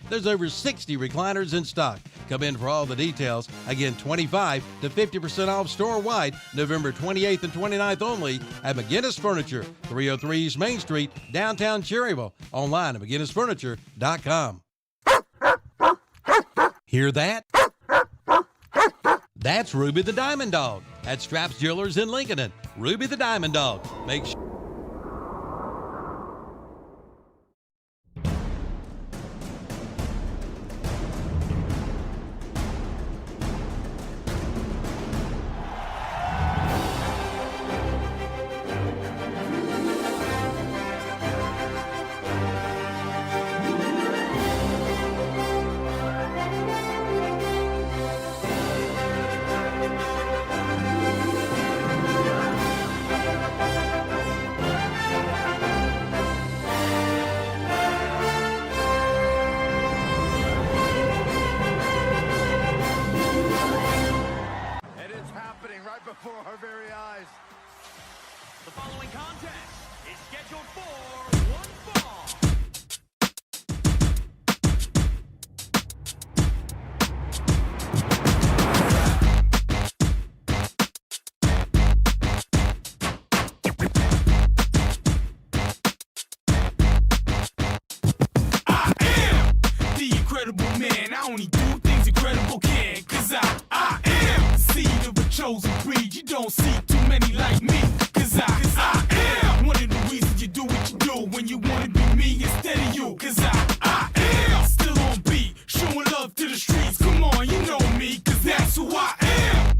There's over 60 recliners in stock. Come in for all the details. Again, 25 to 50% off store-wide, November 28th and 29th only at McGinnis Furniture, 303 East Main Street, downtown Cherryville. Online at McGinnisFurniture.com. Hear that? That's Ruby the Diamond Dog at Straps Jewelers in Lincoln. Ruby the Diamond Dog. Make sure. Before our very eyes. The following contest is scheduled for one fall. I am the incredible man. I only do things incredible can. Cause I am the seed of a chosen breed. You don't see too many like me. Cause I am one of the reasons you do what you do. When you wanna be me instead of you. Cause I am still on beat. Showing love to the streets. Come on, you know me. Cause that's who I am.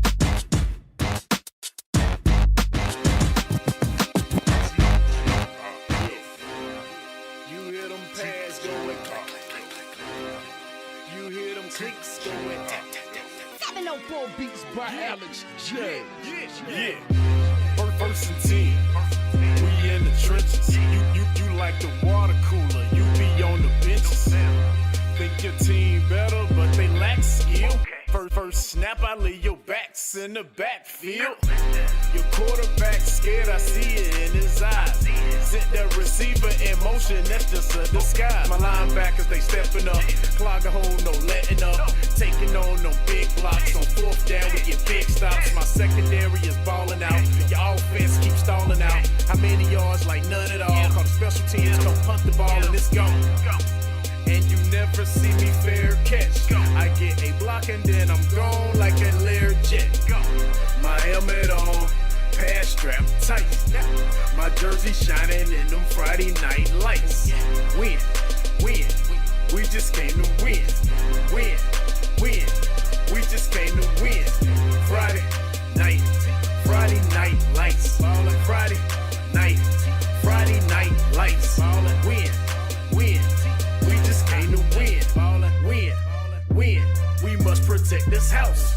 You hear them pads going You hear them clicks going 704 beats by Alex J. Yeah. First and 10. We in the trenches. You like the water cooler. You be on the benches. Think your team better, but they lack skill. First snap, I leave your backs in the backfield. Your quarterback scared, I see it in his eyes. Sent that receiver in motion, that's just a disguise. My linebackers, they stepping up. Clog a hole, no letting up. Taking on them big blocks. On fourth down, we get big stops. My secondary is balling out. Your offense keeps stalling out. How many yards? Like none at all. Call the special teams, come punt the ball and it's gone. And you never see me fair catch. I get a block and then I'm gone like a Lear jet. My helmet on, pass strap tight. My jersey shining in them Friday night lights. Win, we just came to win. Win, we just came to win. Friday night lights. Friday night lights. Win. We just came to win. Win. We must protect this house.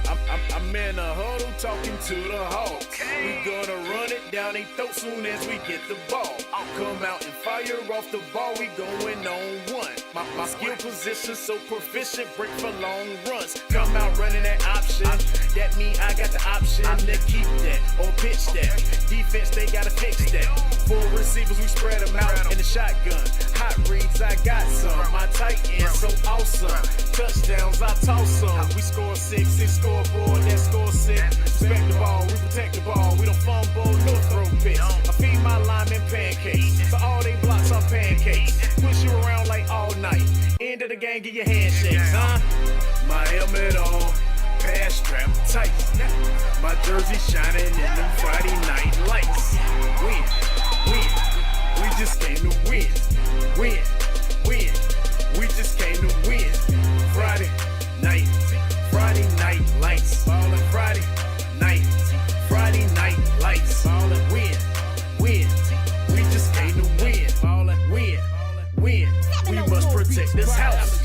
I'm in a huddle talking to the Hawks. We gonna run it down their throat soon as we get the ball. Come out and fire off the ball, we going on one. My skill position so proficient, break for long runs. Come out running that option. That mean I got the option to keep that or pitch that. Defense, they gotta fix that. Four receivers, we spread them out in the shotgun. Hot reads, I got some. My tight end, so awesome. Touchdowns, I toss some. We score 6, scoreboard, that score 6. Respect the ball, we protect the ball. We don't fumble, no throw picks. I feed my linemen pancakes, so all they blocks are pancakes. Push you around like all night. End of the game, get your handshakes, huh? My helmet on, pass strap tight. My jersey shining in them Friday night lights. Win. We just came to win. Win. We just came to win. Friday night lights. Friday night lights. Win. We just came to win. Win. We must protect this house.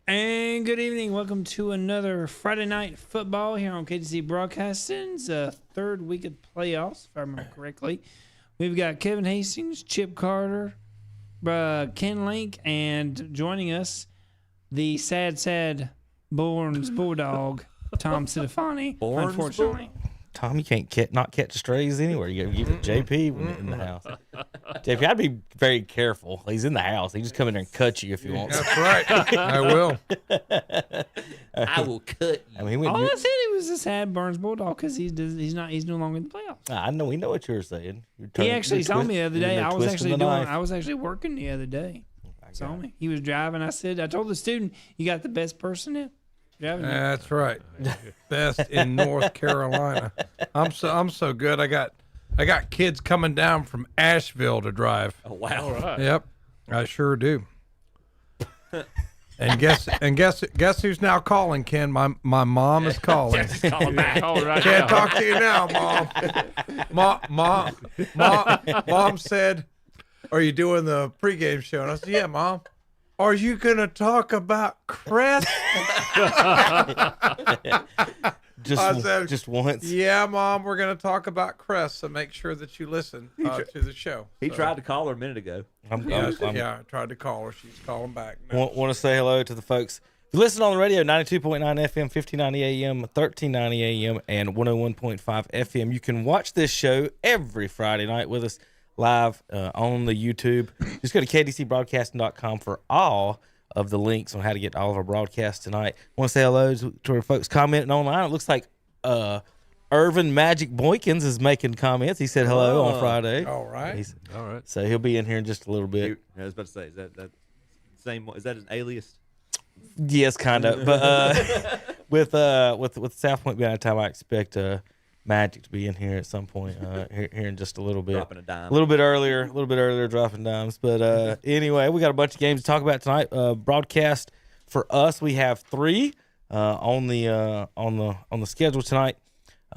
And good evening. Welcome to another Friday Night Football here on KTC Broadcasting's third week of playoffs, if I remember correctly. We've got Kevin Hastings, Chip Carter, Ken Link, and joining us, the sad Bourne's Bulldog, Tom Sidafani, unfortunately. Tom, you can't not catch strays anywhere. You got to give it JP in the house. JP, I'd be very careful. He's in the house. He just come in there and cut you if he wants. That's right. I will. I will cut you. I mean, All I said it was a sad Burns Bulldog because he's no longer in the playoffs. I know. We know what you were saying. He actually saw me the other day. I was actually working the other day. Saw me. He was driving. I told the student, "You got the best person in." That's right. Best in North Carolina. I'm so good. I got kids coming down from Asheville to drive. Oh wow! All right. Yep, I sure do. And guess who's now calling, Ken? My mom is calling. Calling back. All right. Can't talk to you now, Mom. Mom said, "Are you doing the pregame show?" And I said, "Yeah, Mom." Are you gonna talk about Crest? Just once. Yeah, Mom, we're gonna talk about Crest, so make sure that you listen to the show. He tried to call her a minute ago. I tried to call her. She's calling back now. Want to say hello to the folks. If you listen on the radio, 92.9 FM, 1590 AM, 1390 AM, and 101.5 FM. You can watch this show every Friday night with us live on the YouTube. Just go to kdcbroadcasting.com for all of the links on how to get all of our broadcasts tonight. Want to say hello to our folks commenting online. It looks like Irvin Magic Boykins is making comments. He said hello on Friday. All right. All right. So he'll be in here in just a little bit. I was about to say, is that same? Is that an alias? Yes, kind of. But with South Point being out of time, I expect Magic to be in here at some point here in just a little bit. Dropping a dime. A little bit earlier, dropping dimes. But anyway, we got a bunch of games to talk about tonight. Broadcast for us, we have 3 on the schedule tonight.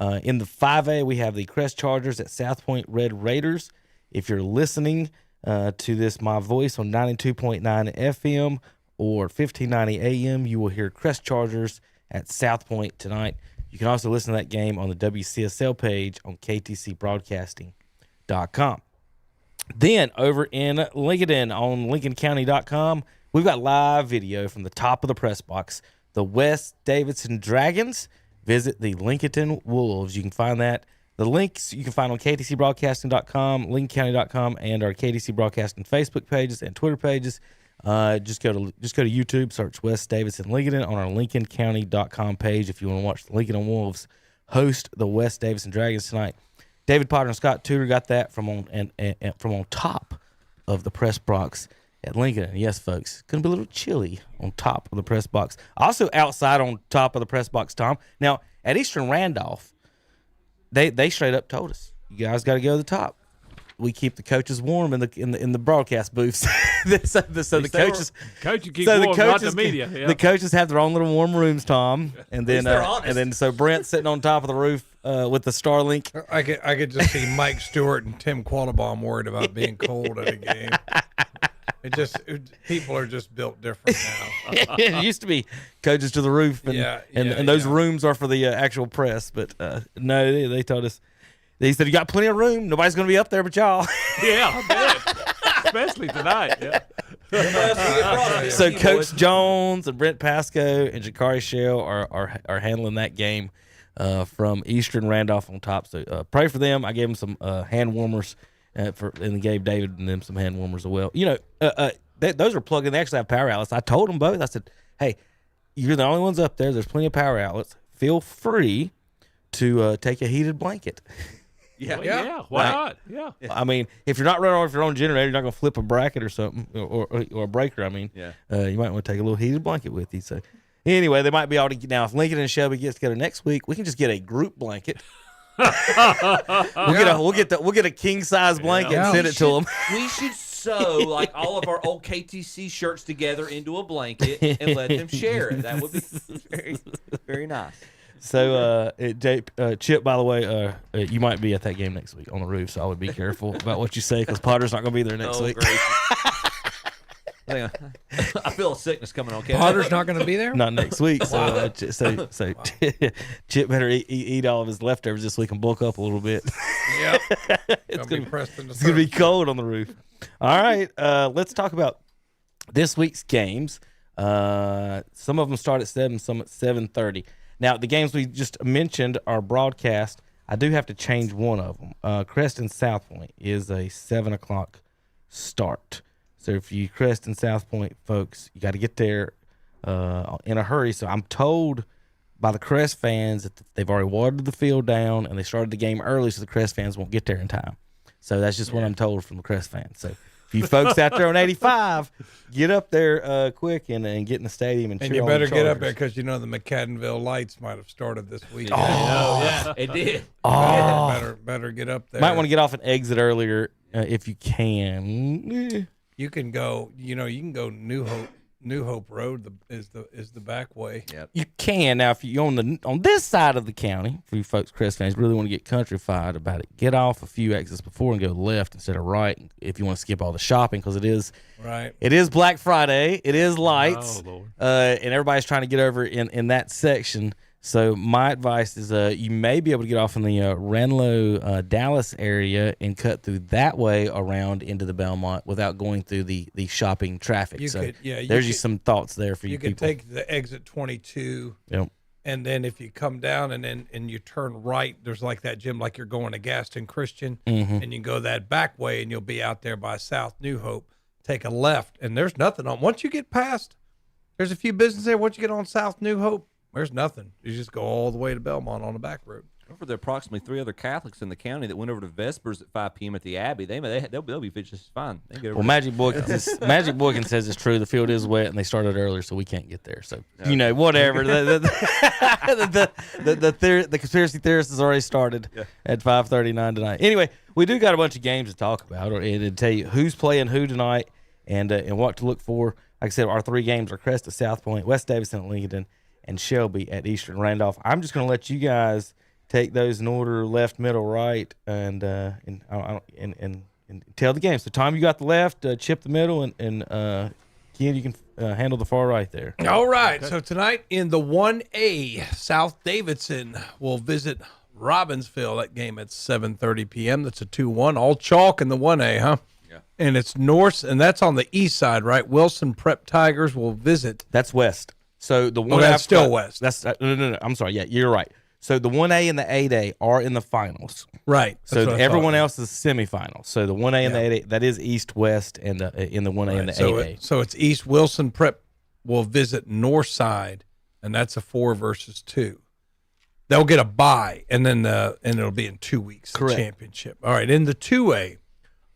In the 5A, we have the Crest Chargers at South Point Red Raiders. If you're listening to this, my voice on 92.9 FM or 1590 AM, you will hear Crest Chargers at South Point tonight. You can also listen to that game on the WCSL page on ktcbroadcasting.com. Then over in Lincoln on lincolncounty.com, we've got live video from the top of the press box. The West Davidson Dragons visit the Lincoln Wolves. You can find that. The links you can find on ktcbroadcasting.com, lincolncounty.com, and our KTC Broadcasting Facebook pages and Twitter pages. Just go to YouTube, search West Davidson Lincoln on our lincolncounty.com page if you want to watch the Lincoln Wolves host the West Davidson Dragons tonight. David Potter and Scott Tudor got that from on top of the press box at Lincoln. And yes, folks, it's going to be a little chilly on top of the press box. Also outside on top of the press box, Tom. Now, at Eastern Randolph, they straight up told us, you guys got to go to the top. We keep the coaches warm in the broadcast booths. so the coaches keep warm, not the media. Yeah. The coaches have their own little warm rooms, Tom. And then so Brent's sitting on top of the roof with the Starlink. I could just see Mike Stewart and Tim Quattlebaum worried about being cold at a game. People are just built different now. It used to be coaches to the roof, and those rooms are for the actual press. But no, they told us. They said, you got plenty of room. Nobody's going to be up there but y'all. Yeah, I bet. Especially tonight. Yeah. So Coach Jones and Brent Pasco and Jakari Shell are handling that game from Eastern Randolph on top. So pray for them. I gave them some hand warmers and gave David and them some hand warmers as well. You know, those are plugged in. They actually have power outlets. I told them both. I said, hey, you're the only ones up there. There's plenty of power outlets. Feel free to take a heated blanket. Yeah. Why not? Yeah. I mean, if you're not running off your own generator, you're not going to flip a bracket or something, or a breaker. I mean, you might want to take a little heated blanket with you. So, anyway, they might be able to get now. If Lincoln and Shelby get together next week, we can just get a group blanket. We'll get a king size blanket and send it to them. We should sew like all of our old KTC shirts together into a blanket and let them share it. That would be very, very nice. So, Chip, by the way, you might be at that game next week on the roof, so I would be careful about what you say because Potter's not going to be there next week. I feel a sickness coming on. Potter's not going to be there? Not next week. So Chip better eat all of his leftovers this week and bulk up a little bit. Yep. It's going to be cold on the roof. All right, let's talk about this week's games. Some of them start at 7, some at 7:30. Now, the games we just mentioned are broadcast. I do have to change one of them. Crest and South Point is a 7 o'clock start. So if you Crest and South Point folks, you got to get there in a hurry. So I'm told by the Crest fans that they've already watered the field down and they started the game early, so the Crest fans won't get there in time. So that's just what I'm told from the Crest fans. So if you folks out there on 85, get up there quick and get in the stadium and cheer you on better the get up Chargers. there because you know the McAdenville Lights might have started this week. Yeah, it did. Better get up there. Might want to get off and exit earlier if you can. You can go. You can go New Hope Road is the back way. Yep. You can. Now, if you're on this side of the county, for you folks, Crest fans, really want to get countrified about it, get off a few exits before and go left instead of right if you want to skip all the shopping, because it is Black Friday. It is lights. Oh, Lord. And everybody's trying to get over in that section. So my advice is you may be able to get off in the Renlo, Dallas area and cut through that way around into the Belmont without going through the shopping traffic. There's just some thoughts there for you people. You can take the exit 22, and then if you come down and you turn right, there's like that gym like you're going to Gaston Christian, and you go that back way and you'll be out there by South New Hope. Take a left, and there's nothing on. Once you get past, there's a few businesses there. Once you get on South New Hope, there's nothing. You just go all the way to Belmont on the back road. For the approximately 3 other Catholics in the county that went over to Vespers at 5 p.m. at the Abbey, they'll be just fine. They get over Magic Boykin says it's true. The field is wet and they started earlier, so we can't get there. So whatever. the conspiracy theorist has already started at 5:39 tonight. Anyway, we do got a bunch of games to talk about and to tell you who's playing who tonight and what to look for. Like I said, our 3 games are Crest at South Point, West Davidson at Lincoln, and Shelby at Eastern Randolph. I'm just going to let you guys take those in order, left, middle, right, and tell the game. So, Tom, you got the left, Chip the middle, and Ken, you can handle the far right there. All right. Okay. So tonight in the 1A, South Davidson will visit Robbinsville. That game at 7:30 p.m. That's a 2-1. All chalk in the 1A, huh? Yeah. And it's Norse, and that's on the east side, right? Wilson Prep Tigers will visit. That's west. So the one that's still west. That's no. I'm sorry. Yeah, you're right. So the 1A and the 8A are in the finals. Right. So everyone else is semifinals. So the 1A and the 8A, that is east-west and in the 1A and the 8A. So it's East Wilson Prep will visit North Side, and that's a 4-2. They'll get a bye, and then it'll be in 2 weeks. Correct. The championship. All right. In the 2A,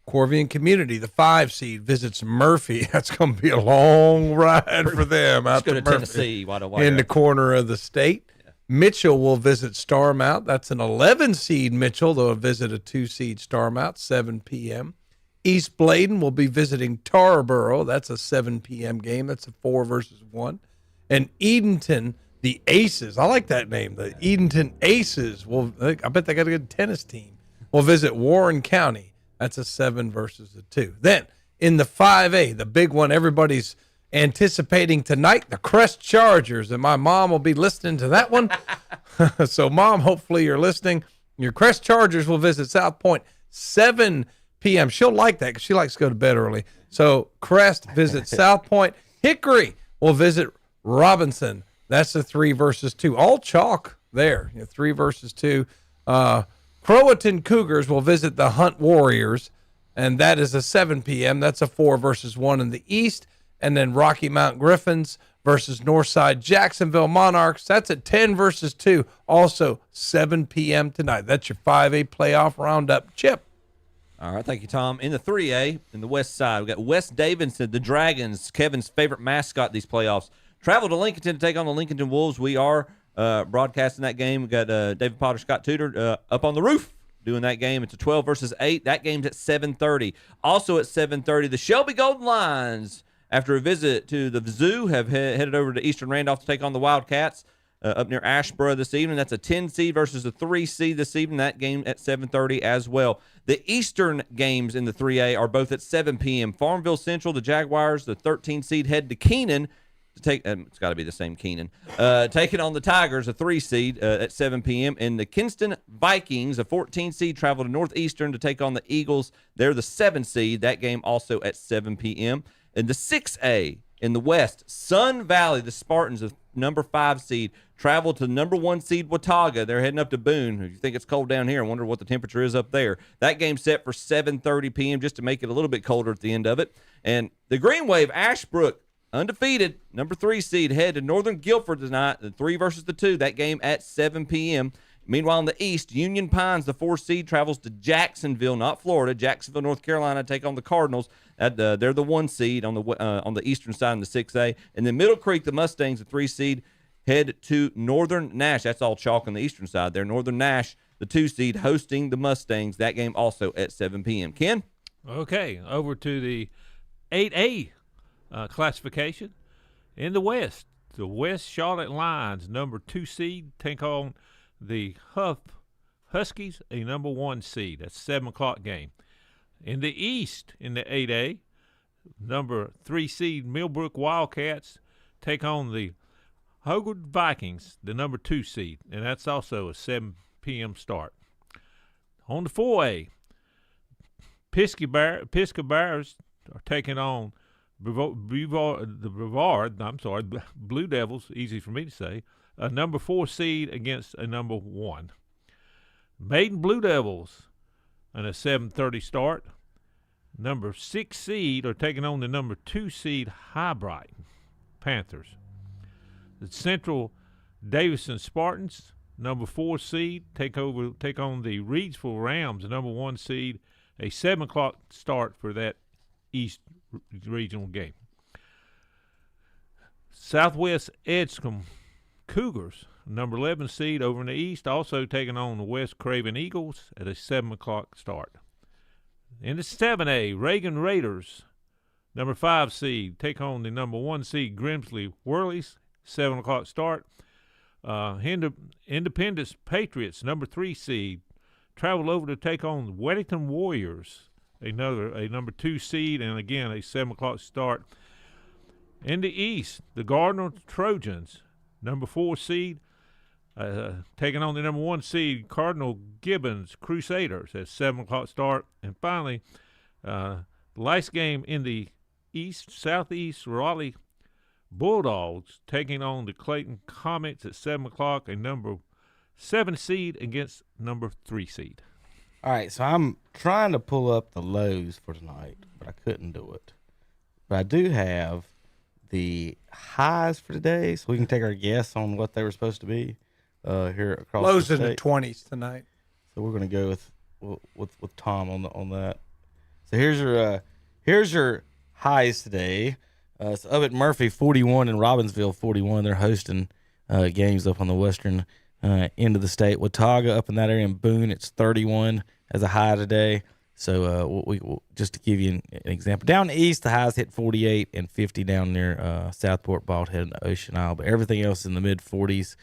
Corvian Community, the 5 seed, visits Murphy. That's going to be a long ride for them out to Tennessee. In the corner of the state. Mitchell will visit Starmount. That's an 11 seed Mitchell. They'll visit a 2 seed Starmount, 7 p.m. East Bladen will be visiting Tarboro. That's a 7 p.m. game. That's a 4-1. And Edenton, the Aces. I like that name. The Edenton Aces I bet they got a good tennis team. Will visit Warren County. That's a 7-2. Then in the 5A, the big one everybody's anticipating tonight, the Crest Chargers, and my mom will be listening to that one. So, Mom, hopefully you're listening. Your Crest Chargers will visit South Point 7 p.m. She'll like that because she likes to go to bed early. So, Crest visits South Point. Hickory will visit Robinson. That's a 3-2. All chalk there. 3-2. Croatan Cougars will visit the Hunt Warriors, and that is a 7 p.m. That's a 4-1 in the East. And then Rocky Mount Griffins versus Northside Jacksonville Monarchs. That's at 10-2. Also 7 p.m. tonight. That's your 5A playoff roundup. Chip. All right, thank you, Tom. In the 3A, in the west side, we got West Davidson, the Dragons, Kevin's favorite mascot these playoffs. Travel to Lincoln to take on the Lincoln Wolves. We are broadcasting that game. We got David Potter, Scott Tudor up on the roof doing that game. It's a 12-8. That game's at 7:30. Also at 7:30, the Shelby Golden Lions, after a visit to the zoo, have headed over to Eastern Randolph to take on the Wildcats up near Ashboro this evening. That's a 10 seed versus a 3 seed this evening. That game at 7:30 as well. The Eastern games in the 3A are both at 7 p.m. Farmville Central, the Jaguars, the 13 seed, head to Keenan It's got to be the same Keenan. Taking on the Tigers, a 3 seed at 7 p.m. And the Kinston Vikings, a 14 seed, travel to Northeastern to take on the Eagles. They're the 7 seed. That game also at 7 p.m. And the 6A in the West, Sun Valley, the Spartans, a number 5 seed, travel to number 1 seed Watauga. They're heading up to Boone. If you think it's cold down here, I wonder what the temperature is up there. That game's set for 7:30 p.m. just to make it a little bit colder at the end of it. And the Green Wave, Ashbrook, undefeated, number 3 seed, head to Northern Guilford tonight, the 3 versus the 2. That game at 7 p.m. Meanwhile, in the East, Union Pines, the 4 seed, travels to Jacksonville, not Florida, Jacksonville, North Carolina, take on the Cardinals. They're the 1 seed on the eastern side in the 6A. And then Middle Creek, the Mustangs, the 3 seed, head to Northern Nash. That's all chalk on the eastern side there. Northern Nash, the 2 seed, hosting the Mustangs. That game also at 7 p.m. Ken? Okay, over to the 8A classification. In the West, the West Charlotte Lions, number 2 seed, take on the Huskies, a number 1 seed. That's 7 o'clock game. In the East, in the 8A, number 3 seed Millbrook Wildcats take on the Hogarth Vikings, the number 2 seed, and that's also a 7 p.m. start. On the 4A, Pisgah Bears are taking on Blue Devils, easy for me to say, a number 4 seed against a number 1. Maiden Blue Devils and a 7:30 start. Number 6 seed are taking on the number 2 seed Highbright Panthers. The Central Davison Spartans, number 4 seed, take on the Reidsville Rams, the number 1 seed. A 7 o'clock start for that East regional game. Southwest Edgecombe Cougars, number 11 seed over in the East, also taking on the West Craven Eagles at a 7 o'clock start. In the 7A, Reagan Raiders, number 5 seed, take on the number 1 seed Grimsley Whirlies, 7 o'clock start. Independence Patriots, number 3 seed, travel over to take on the Weddington Warriors, a number 2 seed, and again a 7 o'clock start. In the East, the Gardner Trojans, number 4 seed, taking on the number 1 seed Cardinal Gibbons Crusaders at 7 o'clock start. And finally, the last game in the East, Southeast, Raleigh Bulldogs taking on the Clayton Comets at 7 o'clock, a number 7 seed against number 3 seed. All right, so I'm trying to pull up the lows for tonight, but I couldn't do it. But I do have the highs for today, so we can take our guess on what they were supposed to be here across lows the in the state. 20s tonight. So we're going to go with Tom on that. So here's your highs today. So up at Murphy, 41, and Robbinsville, 41. They're hosting games up on the western end of the state. Watauga up in that area, in Boone, it's 31 as a high today. So we just to give you an example, down the east, the highs hit 48 and 50 down near Southport, Bald Head, and Ocean Isle. But everything else in the mid 40s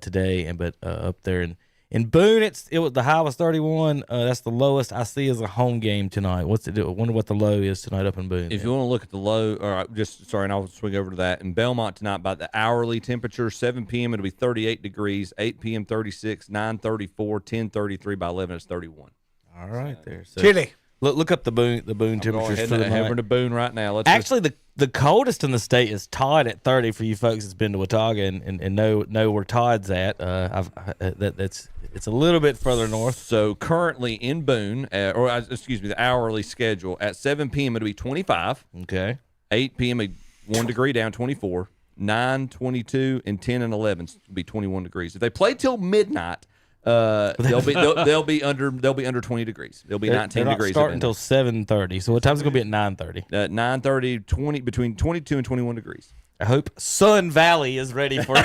today. But up there in Boone, the high was 31. That's the lowest I see as a home game tonight. What's it? I wonder what the low is tonight up in Boone. If you want to look at the low, and I'll swing over to that. In Belmont tonight, by the hourly temperature, 7 p.m. it'll be 38 degrees, 8 p.m. 36, 9 34, 10 33. By 11 it's 31. All right, there. So Chilly. Look up the Boone temperatures for the night. We're to Boone right now. Actually, the coldest in the state is Todd at 30 for you folks that's been to Watauga and know where Todd's at. It's a little bit further north. So currently in Boone, the hourly schedule at 7 p.m. it'll be 25. Okay. 8 p.m. 1 degree down, 24. 9, 22, and 10 and 11 will be 21 degrees. If they play till midnight, they'll be under 20 degrees. They'll be 19 they're degrees. Not starting until 7:30. So what time's it gonna be at 9:30? 9:30, between 22 and 21 degrees. I hope Sun Valley is ready for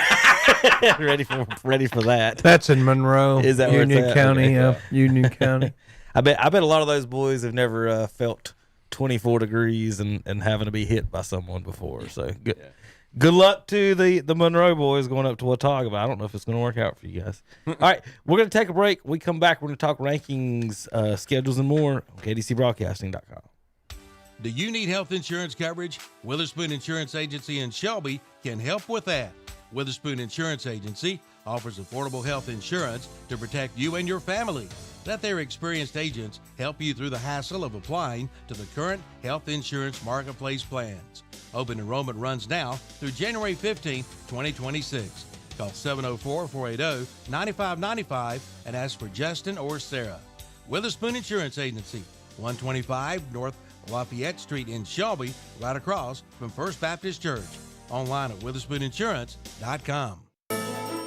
ready for that. That's in Monroe. Is that where Union it's at? County? Okay. Union County. I bet a lot of those boys have never felt 24 degrees and having to be hit by someone before. So good. Yeah. Good luck to the Monroe boys going up to Watauga, but I don't know if it's going to work out for you guys. All right, we're going to take a break. When we come back, we're going to talk rankings, schedules, and more on KDCBroadcasting.com. Do you need health insurance coverage? Witherspoon Insurance Agency in Shelby can help with that. Witherspoon Insurance Agency offers affordable health insurance to protect you and your family. Let their experienced agents help you through the hassle of applying to the current health insurance marketplace plans. Open enrollment runs now through January 15, 2026. Call 704-480-9595 and ask for Justin or Sarah. Witherspoon Insurance Agency, 125 North Lafayette Street in Shelby, right across from First Baptist Church. Online at withers.insurance.com.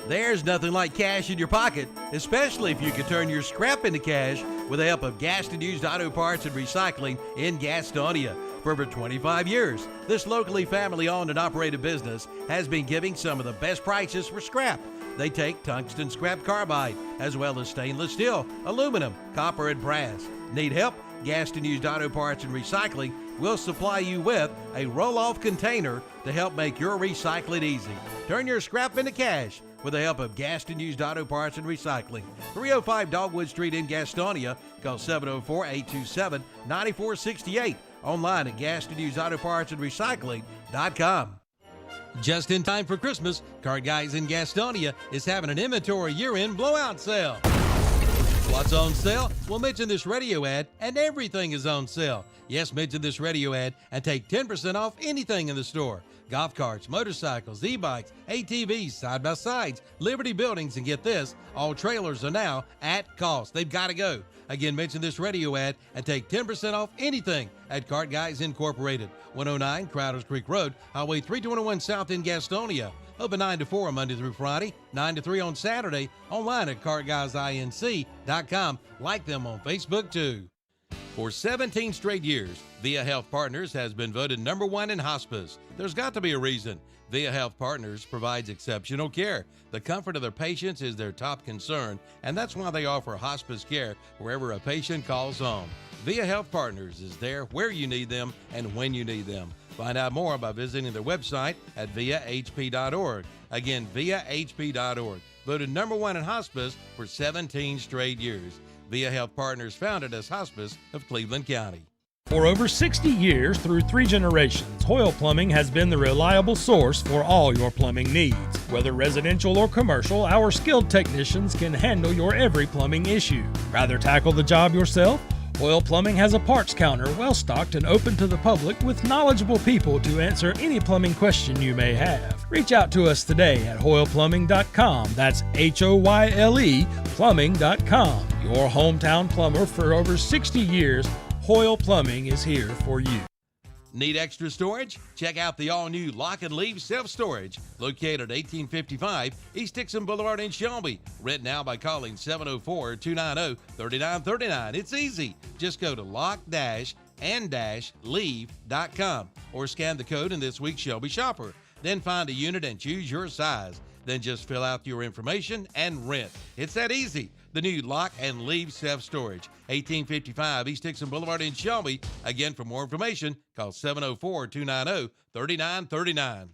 There's nothing like cash in your pocket, especially if you can turn your scrap into cash with the help of Gaston Used Auto Parts and Recycling in Gastonia. For over 25 years, this locally family-owned and operated business has been giving some of the best prices for scrap. They take tungsten scrap carbide, as well as stainless steel, aluminum, copper, and brass. Need help? Gaston Used Auto Parts and Recycling will supply you with a roll-off container to help make your recycling easy. Turn your scrap into cash with the help of Gaston Used Auto Parts and Recycling. 305 Dogwood Street in Gastonia. Call 704-827-9468. Online at GastonUsedAutoPartsAndRecycling.com. Just in time for Christmas, Cart Guys in Gastonia is having an inventory year-end blowout sale. What's on sale? Well, mention this radio ad and everything is on sale. Yes, mention this radio ad and take 10% off anything in the store. Golf carts, motorcycles, e-bikes, ATVs, side-by-sides, Liberty buildings, and get this, all trailers are now at cost. They've got to go. Again, mention this radio ad and take 10% off anything at Cart Guys Incorporated, 109 Crowders Creek Road, Highway 321 South in Gastonia. Open 9 to 4 Monday through Friday, 9 to 3 on Saturday. Online at cartguysinc.com. Like them on Facebook too. For 17 straight years, Via Health Partners has been voted #1 in hospice. There's got to be a reason. Via Health Partners provides exceptional care. The comfort of their patients is their top concern, and that's why they offer hospice care wherever a patient calls home. Via Health Partners is there where you need them and when you need them. Find out more by visiting their website at viahp.org. Again, viahp.org. Voted #1 in hospice for 17 straight years. Via Health Partners, founded as Hospice of Cleveland County. For over 60 years, through 3 generations, Hoyle Plumbing has been the reliable source for all your plumbing needs. Whether residential or commercial, our skilled technicians can handle your every plumbing issue. Rather tackle the job yourself? Hoyle Plumbing has a parts counter well-stocked and open to the public with knowledgeable people to answer any plumbing question you may have. Reach out to us today at HoylePlumbing.com. That's HOYLE Plumbing.com. Your hometown plumber for over 60 years, Hoyle Plumbing is here for you. Need extra storage? Check out the all-new Lock and Leave Self-Storage, located at 1855 East Dixon Boulevard in Shelby. Rent now by calling 704-290-3939. It's easy. Just go to lock-and-leave.com or scan the code in this week's Shelby Shopper. Then find a unit and choose your size. Then just fill out your information and rent. It's that easy. The new Lock and Leave Self-Storage, 1855 East Dixon Boulevard in Shelby. Again, for more information, call 704-290-3939.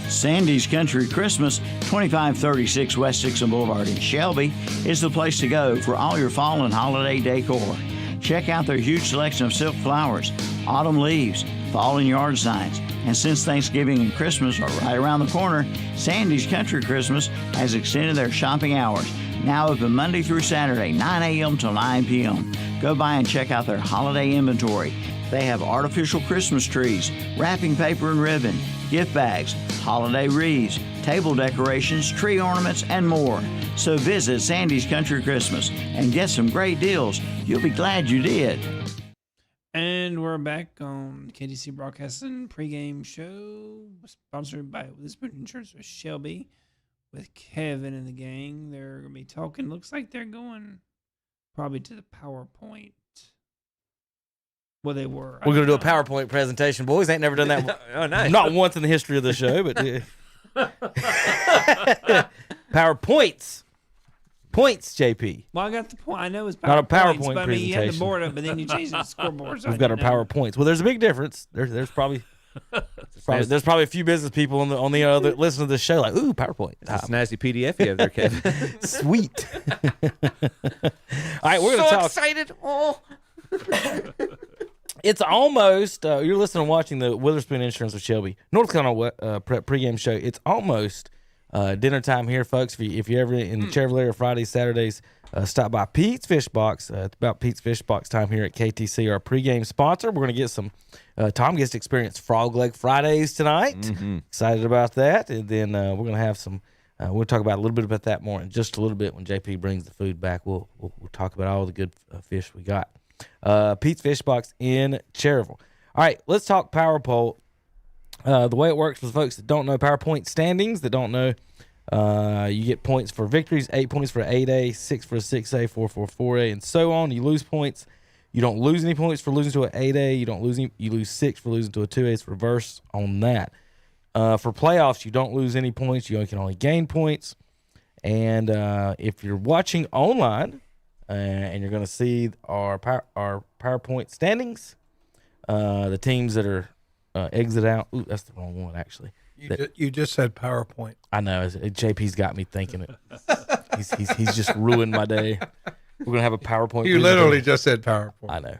Sandy's Country Christmas, 2536 West Dixon Boulevard in Shelby, is the place to go for all your fall and holiday decor. Check out their huge selection of silk flowers, autumn leaves, fall and yard signs. And since Thanksgiving and Christmas are right around the corner, Sandy's Country Christmas has extended their shopping hours. Now open Monday through Saturday, 9 a.m. till 9 p.m. Go by and check out their holiday inventory. They have artificial Christmas trees, wrapping paper and ribbon, gift bags, holiday wreaths, table decorations, tree ornaments, and more. So visit Sandy's Country Christmas and get some great deals. You'll be glad you did. And we're back on KDC Broadcasting pregame show, sponsored by Witherspoon Insurance with Shelby, with Kevin and the gang. They're going to be talking. Looks like they're going probably to the PowerPoint. Well, they were. We're going to do a PowerPoint presentation, boys. Ain't never done that. Oh, nice. Not once in the history of the show, but PowerPoints. Points, JP. Well, I got the point. I know it's PowerPoint. Not a PowerPoint but I mean, you had the presentation. board up, but then you changed it to scoreboard. So We've got our PowerPoints. Well, there's a big difference. There's probably a few business people on the other listen to this show like, ooh, PowerPoint. That's a snazzy PDF you have there, Kevin. Sweet. All right, we're going to talk. Excited. Oh. It's almost, you're listening and watching the Witherspoon Insurance with Shelby North Carolina Prep pregame show. It's almost dinner time here, folks. If you're ever in the Cherville area Fridays, Saturdays, stop by Pete's Fish Box. It's about Pete's Fish Box time here at KTC, our pregame sponsor. We're going to get some, Tom gets to experience Frog Leg Fridays tonight. Mm-hmm. Excited about that. And then we're going to have some, we'll talk about a little bit about that more in just a little bit when JP brings the food back. We'll talk about all the good fish we got. Pete's Fish Box in Cherville. All right, let's talk Power Poll. The way it works for the folks that don't know PowerPoint standings, that don't know, you get points for victories, 8 points for 8A, 6 for 6A, 4 for 4A, and so on. You lose points. You don't lose any points for losing to an 8A. You don't lose any, you lose 6 for losing to a 2A. It's reverse on that. For playoffs, you don't lose any points. You can only gain points. And if you're watching online, and you're going to see our PowerPoint standings, the teams that are exit out. Ooh, that's the wrong one, actually. You just said PowerPoint. I know. JP's got me thinking it. He's just ruined my day. We're going to have a PowerPoint. You literally just said PowerPoint. I know.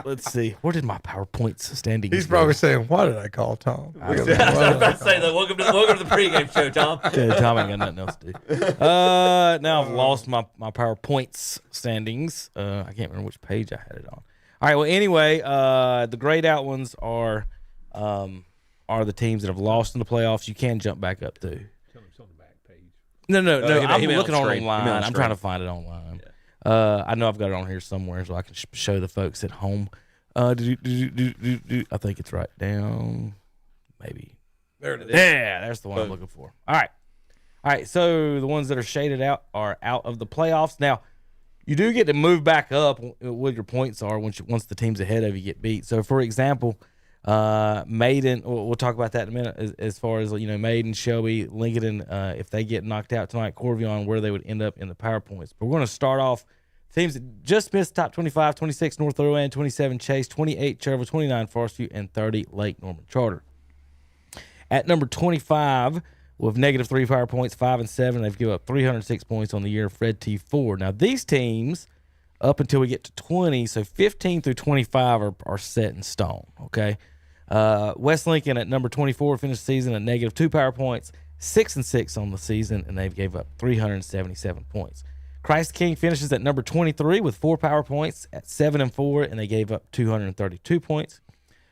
Let's see. Where did my PowerPoint standings He's go? probably saying, "Why did I call Tom?" I was about to say that. Welcome to the pregame show, Tom. Yeah, Tom ain't got nothing else to do. Now I've lost my PowerPoints standings. I can't remember which page I had it on. All right. Well, anyway, the grayed out ones are the teams that have lost in the playoffs. You can jump back up to. No. I'm looking online. I'm trying to find it online. Yeah. I know I've got it on here somewhere, so I can show the folks at home. I think it's right down. Maybe. There it is. Yeah, that's the one I'm looking for. All right. So the ones that are shaded out are out of the playoffs. Now, you do get to move back up what your points are once the teams ahead of you get beat. So, for example, Maiden, we'll talk about that in a minute, as far as, Maiden, Shelby, Lincoln, if they get knocked out tonight, Corvion, where they would end up in the PowerPoints. But we're going to start off teams that just missed top 25, 26 North Rowan, 27 Chase, 28 Cherville, 29 Forest View, and 30 Lake Norman Charter. At number 25, with -3 PowerPoints, 5 and 7, they've given up 306 points on the year. Fred T4. Now these teams, up until we get to 20, so 15 through 25 are set in stone. Okay. West Lincoln at number 24 finished the season at -2 PowerPoints, 6 and 6 on the season, and they've gave up 377 points. Christ King finishes at number 23 with 4 PowerPoints at 7 and 4, and they gave up 232 points.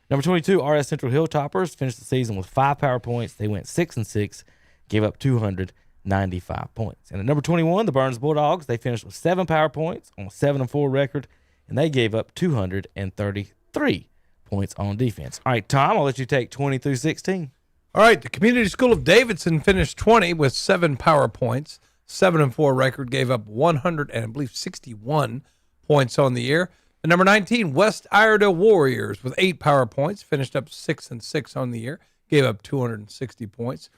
Number 22, RS Central Hilltoppers finished the season with 5 PowerPoints. They went 6 and 6, gave up 295 points. And at number 21, the Burns Bulldogs, they finished with 7 PowerPoints on a 7 and 4 record, and they gave up 233 points on defense. All right, Tom, I'll let you take 20 through 16. All right, the Community School of Davidson finished 20 with 7 PowerPoints, 7 and 4 record, gave up 161 points on the year. And number 19, West Iredell Warriors with 8 PowerPoints, finished up 6 and 6 on the year, gave up 260 points.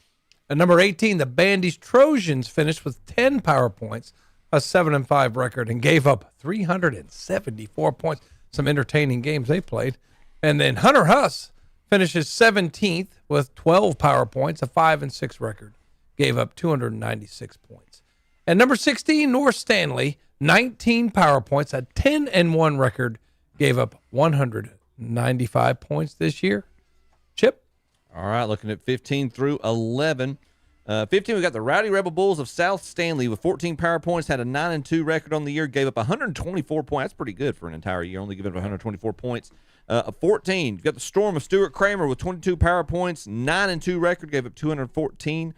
And number 18, the Bandy's Trojans finished with 10 PowerPoints, a 7 and 5 record, and gave up 374 points. Some entertaining games they played. And then Hunter Huss finishes 17th with 12 PowerPoints, a 5 and 6 record, gave up 296 points. And number 16, North Stanley, 19 PowerPoints, a 10 and 1 record, gave up 195 points this year. Chip? All right, looking at 15 through 11. 15, we got the Rowdy Rebel Bulls of South Stanley with 14 PowerPoints, had a 9 and 2 record on the year, gave up 124 points. That's pretty good for an entire year, only giving up 124 points. 14, you got the Storm of Stuart Kramer with 22 PowerPoints, 9 and 2 record, gave up 214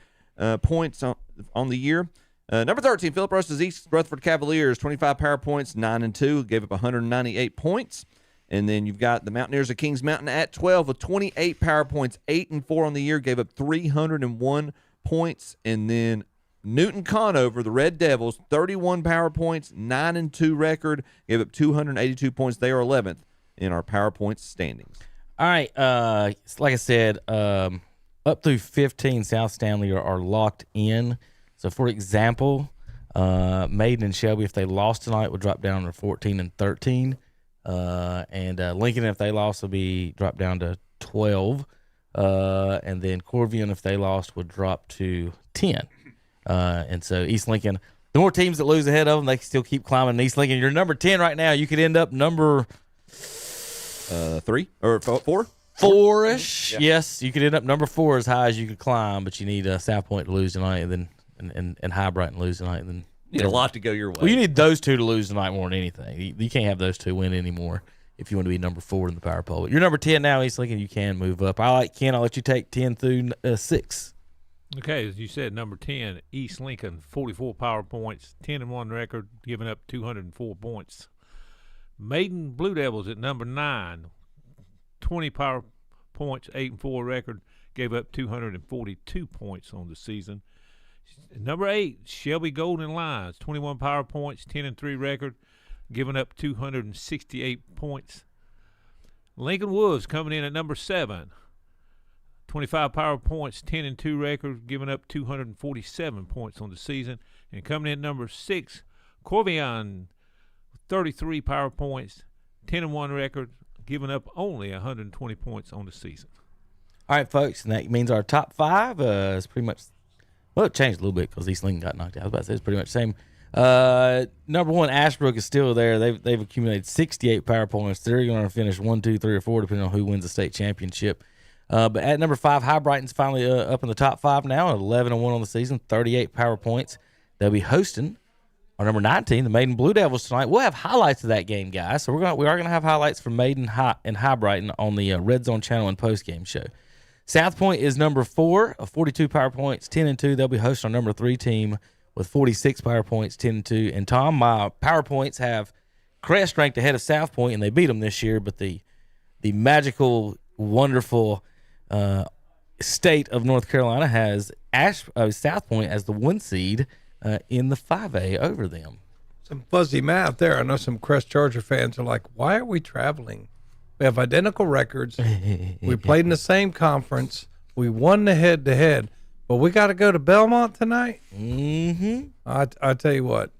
points on the year. Number 13, Philip Russ's East Rutherford Cavaliers, 25 PowerPoints, 9 and 2, gave up 198 points. And then you've got the Mountaineers of Kings Mountain at 12 with 28 PowerPoints, 8 and 4 on the year, gave up 301 points. And then Newton Conover, the Red Devils, 31 PowerPoints, 9 and 2 record, gave up 282 points. They are 11th in our PowerPoints standings. All right. Like I said, up through 15, South Stanley are locked in. So, for example, Maiden and Shelby, if they lost tonight, would drop down to 14 and 13. And Lincoln, if they lost, would be dropped down to 12. And then Corvion, if they lost, would drop to 10. And so East Lincoln The more teams that lose ahead of them, they can still keep climbing. East Lincoln, you're number 10 right now. You could end up number 3 or 4. 4-ish. Yes, you could end up number 4 as high as you could climb, but you need South Point to lose tonight, and then and High Brighton lose tonight, and then You need a lot to go your way. Well, you need those two to lose tonight more than anything. You can't have those two win anymore if you want to be number 4 in the power poll. But you're number 10 now, East Lincoln. You can move up. I like Ken. I'll let you take 10 through 6. Okay, as you said, number 10, East Lincoln, 44 power points, 10-1 record, giving up 204 points. Maiden Blue Devils at number 9, 20 power points, 8-4 record, gave up 242 points on the season. Number 8, Shelby Golden Lions, 21 power points, 10-3 record, giving up 268 points. Lincoln Wolves coming in at number 7, 25 power points, 10-2 record, giving up 247 points on the season. And coming in at number 6, Corvion, 33 power points, 10-1 record, giving up only 120 points on the season. All right, folks, and that means our top 5 is pretty much, well, it changed a little bit because East Lincoln got knocked out. I was about to say it's pretty much the same. Number 1, Ashbrook is still there. They've accumulated 68 power points. They're going to finish 1, 2, 3, or 4, depending on who wins the state championship. But at number 5, High Brighton's finally up in the top 5 now, at 11-1 on the season, 38 power points. They'll be hosting our number 19, the Maiden Blue Devils tonight. We'll have highlights of that game, guys. So we are gonna have highlights from Maiden and High Brighton on the Red Zone channel and post game show. South Point is number 4, 42 power points, 10-2. They'll be hosting our number 3 team with 46 power points, 10-2. And Tom, my power points have Crest ranked ahead of South Point, and they beat them this year. But the magical, wonderful state of North Carolina has South Point as the 1 seed in the 5A over them. Some fuzzy math there. I know some Crest Charger fans are like, why are we traveling? We have identical records. We played in the same conference. We won the head-to-head. But we got to go to Belmont tonight? Mm-hmm. I tell you what,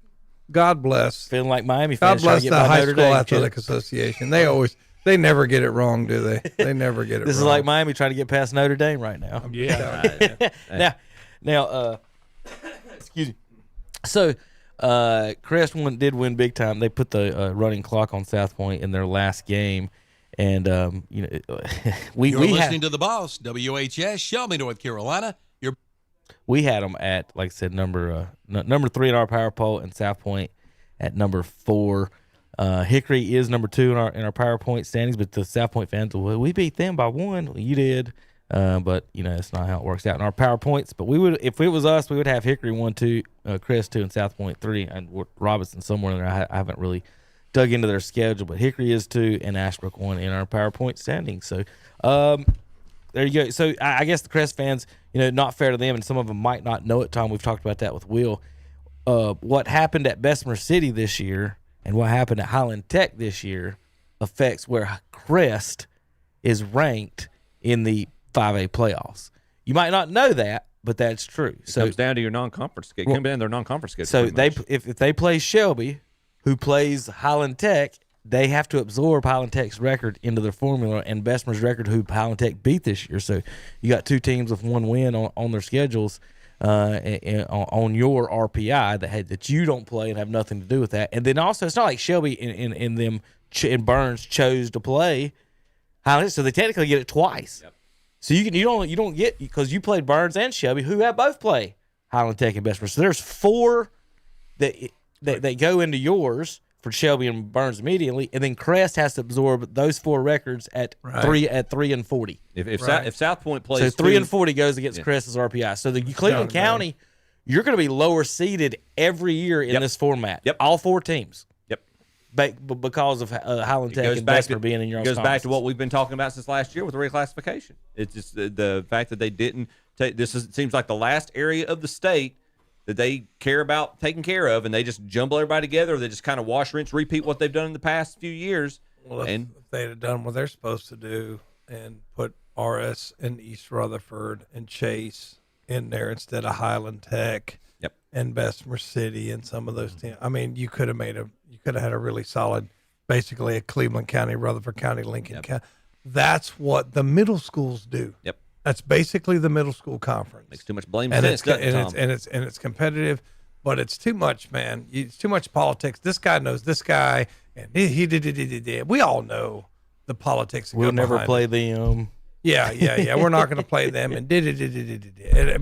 God bless. Feeling like Miami God fans trying bless to get the by High Notre School Dame. Athletic Association. They never get it wrong, do they? They never get it This wrong. is like Miami trying to get past Notre Dame right now. Yeah. Now, excuse me. So, Crest did win big time. They put the running clock on South Point in their last game, and You're we listening to The Boss, WHS, Shelby, North Carolina. we had them at, like I said, number 3 in our power poll, and South Point at number 4. Hickory is number 2 in our power point standings, but the South Point fans, well, we beat them by 1. Well, you did. But that's not how it works out in our power points. But we would, if it was us, we would have Hickory 1, 2, Crest 2, and South Point 3, and Robinson somewhere in there. I haven't really dug into their schedule, but Hickory is 2 and Ashbrook 1 in our power point standings. So there you go. So I guess the Crest fans, not fair to them, and some of them might not know it. Tom, we've talked about that with Will. What happened at Bessemer City this year and what happened at Highland Tech this year affects where Crest is ranked in the 5A playoffs. You might not know that, but that's true. It comes down to your non-conference schedule. It comes down to their non-conference schedule. So if they play Shelby, who plays Highland Tech, they have to absorb Highland Tech's record into their formula, and Bessemer's record, who Highland Tech beat this year. So you got 2 teams with 1 win on their schedules on your RPI that you don't play and have nothing to do with that. And then also, it's not like Shelby and Burns chose to play Highland, so they technically get it twice. Yep. So you don't get, because you played Burns and Shelby, who have both play Highland Tech and Bessemer. So there's 4 that go into yours for Shelby and Burns immediately, and then Crest has to absorb those 4 records at 3 and 40. If South Point plays, so 3 and 40 goes against Crest's RPI. So the Cleveland County, you're going to be lower seeded every year in this format. Yep, all 4 teams. Yep, because of Highland Tech and Bessemer being in your own. It goes back to what we've been talking about since last year with the reclassification. It's just the fact that they didn't take this. It seems like the last area of the state that they care about taking care of, and they just jumble everybody together, or they just kind of wash, rinse, repeat what they've done in the past few years. Well, if they'd have done what they're supposed to do and put RS and East Rutherford and Chase in there instead of Highland Tech and Bessemer City and some of those teams, I mean, you could have had a really solid, basically a Cleveland County, Rutherford County, Lincoln County. That's what the middle schools do. Yep. That's basically the middle school conference. Makes too much blame and sense, it's competitive. but it's too much, man. It's too much politics. This guy knows this guy, and he did. We all know the politics. That We'll go never behind play it. them. Yeah. We're not going to play them, and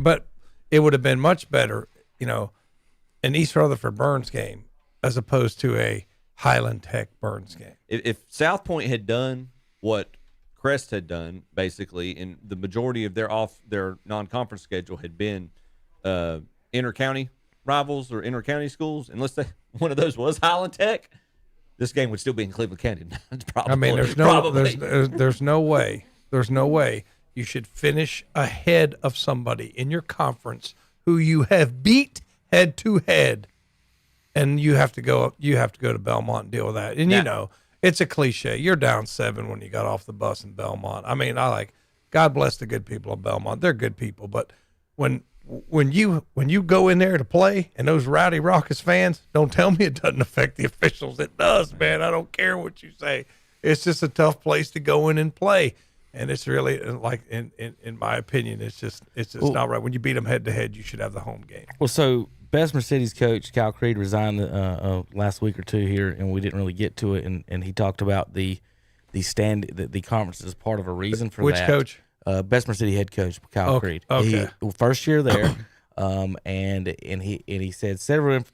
but it would have been much better, an East Rutherford Burns game as opposed to a Highland Tech Burns game. If South Point had done what Crest had done, basically, and the majority of their non-conference schedule had been inter-county rivals or inter-county schools, and let's say one of those was Highland Tech, this game would still be in Cleveland County. Probably, I mean, there's no way you should finish ahead of somebody in your conference who you have beat head to head, and you have to go to Belmont and deal with that. And it's a cliche. You're down 7 when you got off the bus in Belmont. I mean, God bless the good people of Belmont. They're good people, but when you go in there to play and those rowdy raucous fans, don't tell me it doesn't affect the officials. It does, man. I don't care what you say. It's just a tough place to go in and play. And it's really, like, in my opinion, it's just not right. When you beat them head to head, you should have the home game. Well, so Bessemer City's coach, Cal Creed, resigned last week or two here, and we didn't really get to it. And he talked about the conference as part of a reason for Which that. Which coach? Bessemer City head coach Cal Creed. Okay. First year there, and he said several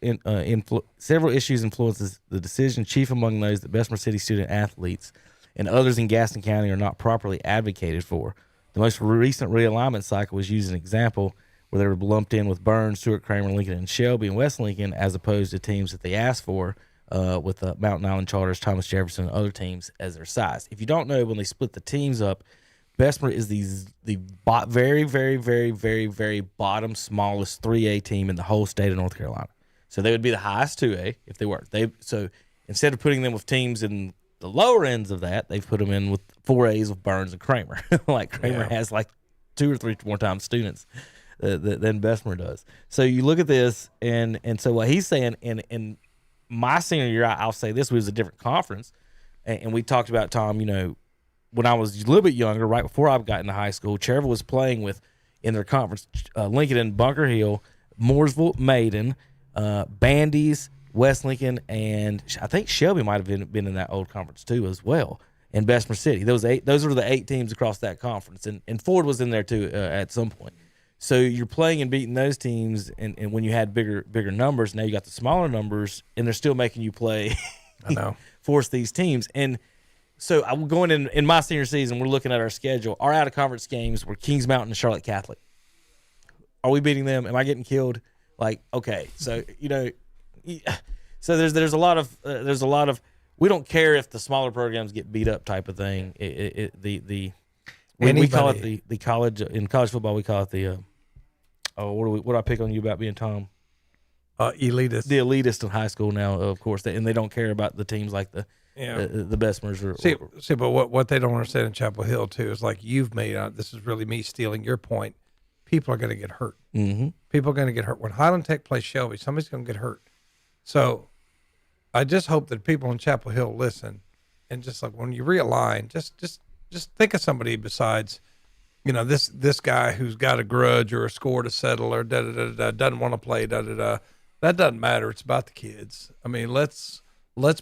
issues influences the decision. Chief among those that Bessemer City student athletes and others in Gaston County are not properly advocated for. The most recent realignment cycle was used as an example where they were lumped in with Burns, Stewart, Kramer, Lincoln, and Shelby and West Lincoln, as opposed to teams that they asked for with the Mountain Island Charters, Thomas Jefferson, and other teams as their size. If you don't know, when they split the teams up, Bessemer is the very, very, very, very, very bottom, smallest 3A team in the whole state of North Carolina. So they would be the highest 2A if they were. So instead of putting them with teams in the lower ends of that, they've put them in with 4As with Burns and Kramer. Like Kramer has like 2 or 3 more times students than Bessemer does. So you look at this, and so what he's saying, in my senior year, I'll say this was a different conference, and we talked about, Tom, when I was a little bit younger, right before I got into high school, Cherville was playing with, in their conference, Lincoln and Bunker Hill, Mooresville, Maiden, Bandy's, West Lincoln, and I think Shelby might have been in that old conference too as well, and Bessemer City. Those were the 8 teams across that conference, and Ford was in there too at some point. So you're playing and beating those teams, and when you had bigger numbers, now you got the smaller numbers, and they're still making you play. I know. Force these teams. And so I'm going in my senior season, we're looking at our schedule. Our out-of-conference games were Kings Mountain and Charlotte Catholic. Are we beating them? Am I getting killed? Like, okay. So, so there's a lot of we don't care if the smaller programs get beat up type of thing. We call it the college, in college football, we call it the what do I pick on you about being Tom? Elitist. The elitist in high school now, of course, and they don't care about the teams like the Bessemers. See, but what they don't understand in Chapel Hill too is, like you've made this is really me stealing your point. People are going to get hurt. Mm-hmm. People are going to get hurt when Highland Tech plays Shelby. Somebody's going to get hurt. So I just hope that people in Chapel Hill listen, and just like when you realign, just think of somebody besides, this guy who's got a grudge or a score to settle or doesn't want to play. That doesn't matter. It's about the kids. I mean, let's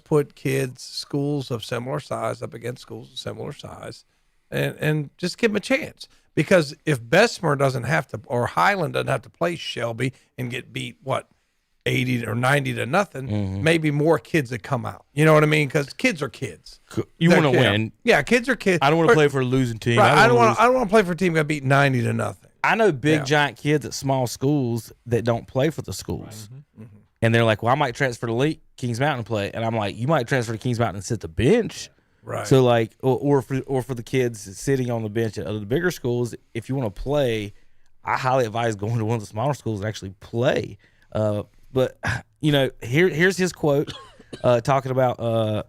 put kids, schools of similar size up against schools of similar size, and just give them a chance. Because if Bessemer doesn't have to, or Highland doesn't have to play Shelby and get beat 80 or 90 to nothing, maybe more kids that come out. You know what I mean? Because kids are kids. You want to win. Yeah, kids are kids. I don't want to play for a losing team. Right, I don't want to play for a team that got beat 90 to nothing. I know giant kids at small schools that don't play for the schools. Mm-hmm. And they're like, well, I might transfer to Kings Mountain to play. And I'm like, you might transfer to Kings Mountain and sit the bench. Right. So like, or for the kids sitting on the bench at other bigger schools, if you want to play, I highly advise going to one of the smaller schools and actually play. But here's his quote, talking about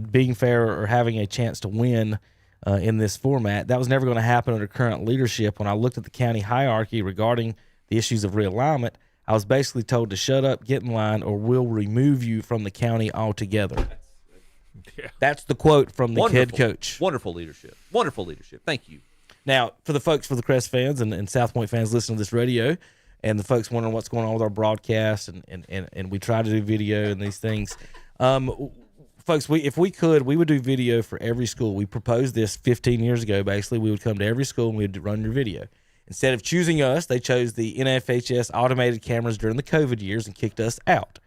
being fair or having a chance to win in this format. That was never going to happen under current leadership. When I looked at the county hierarchy regarding the issues of realignment, I was basically told to shut up, get in line, or we'll remove you from the county altogether. Yeah. That's the quote from the head coach. Wonderful leadership. Wonderful leadership. Thank you. Now, for the folks, for the Crest fans and South Point fans listening to this radio, and the folks wondering what's going on with our broadcast, and we try to do video and these things. Folks, if we could, we would do video for every school. We proposed this 15 years ago. Basically, we would come to every school and we would run your video. Instead of choosing us, they chose the NFHS automated cameras during the COVID years and kicked us out.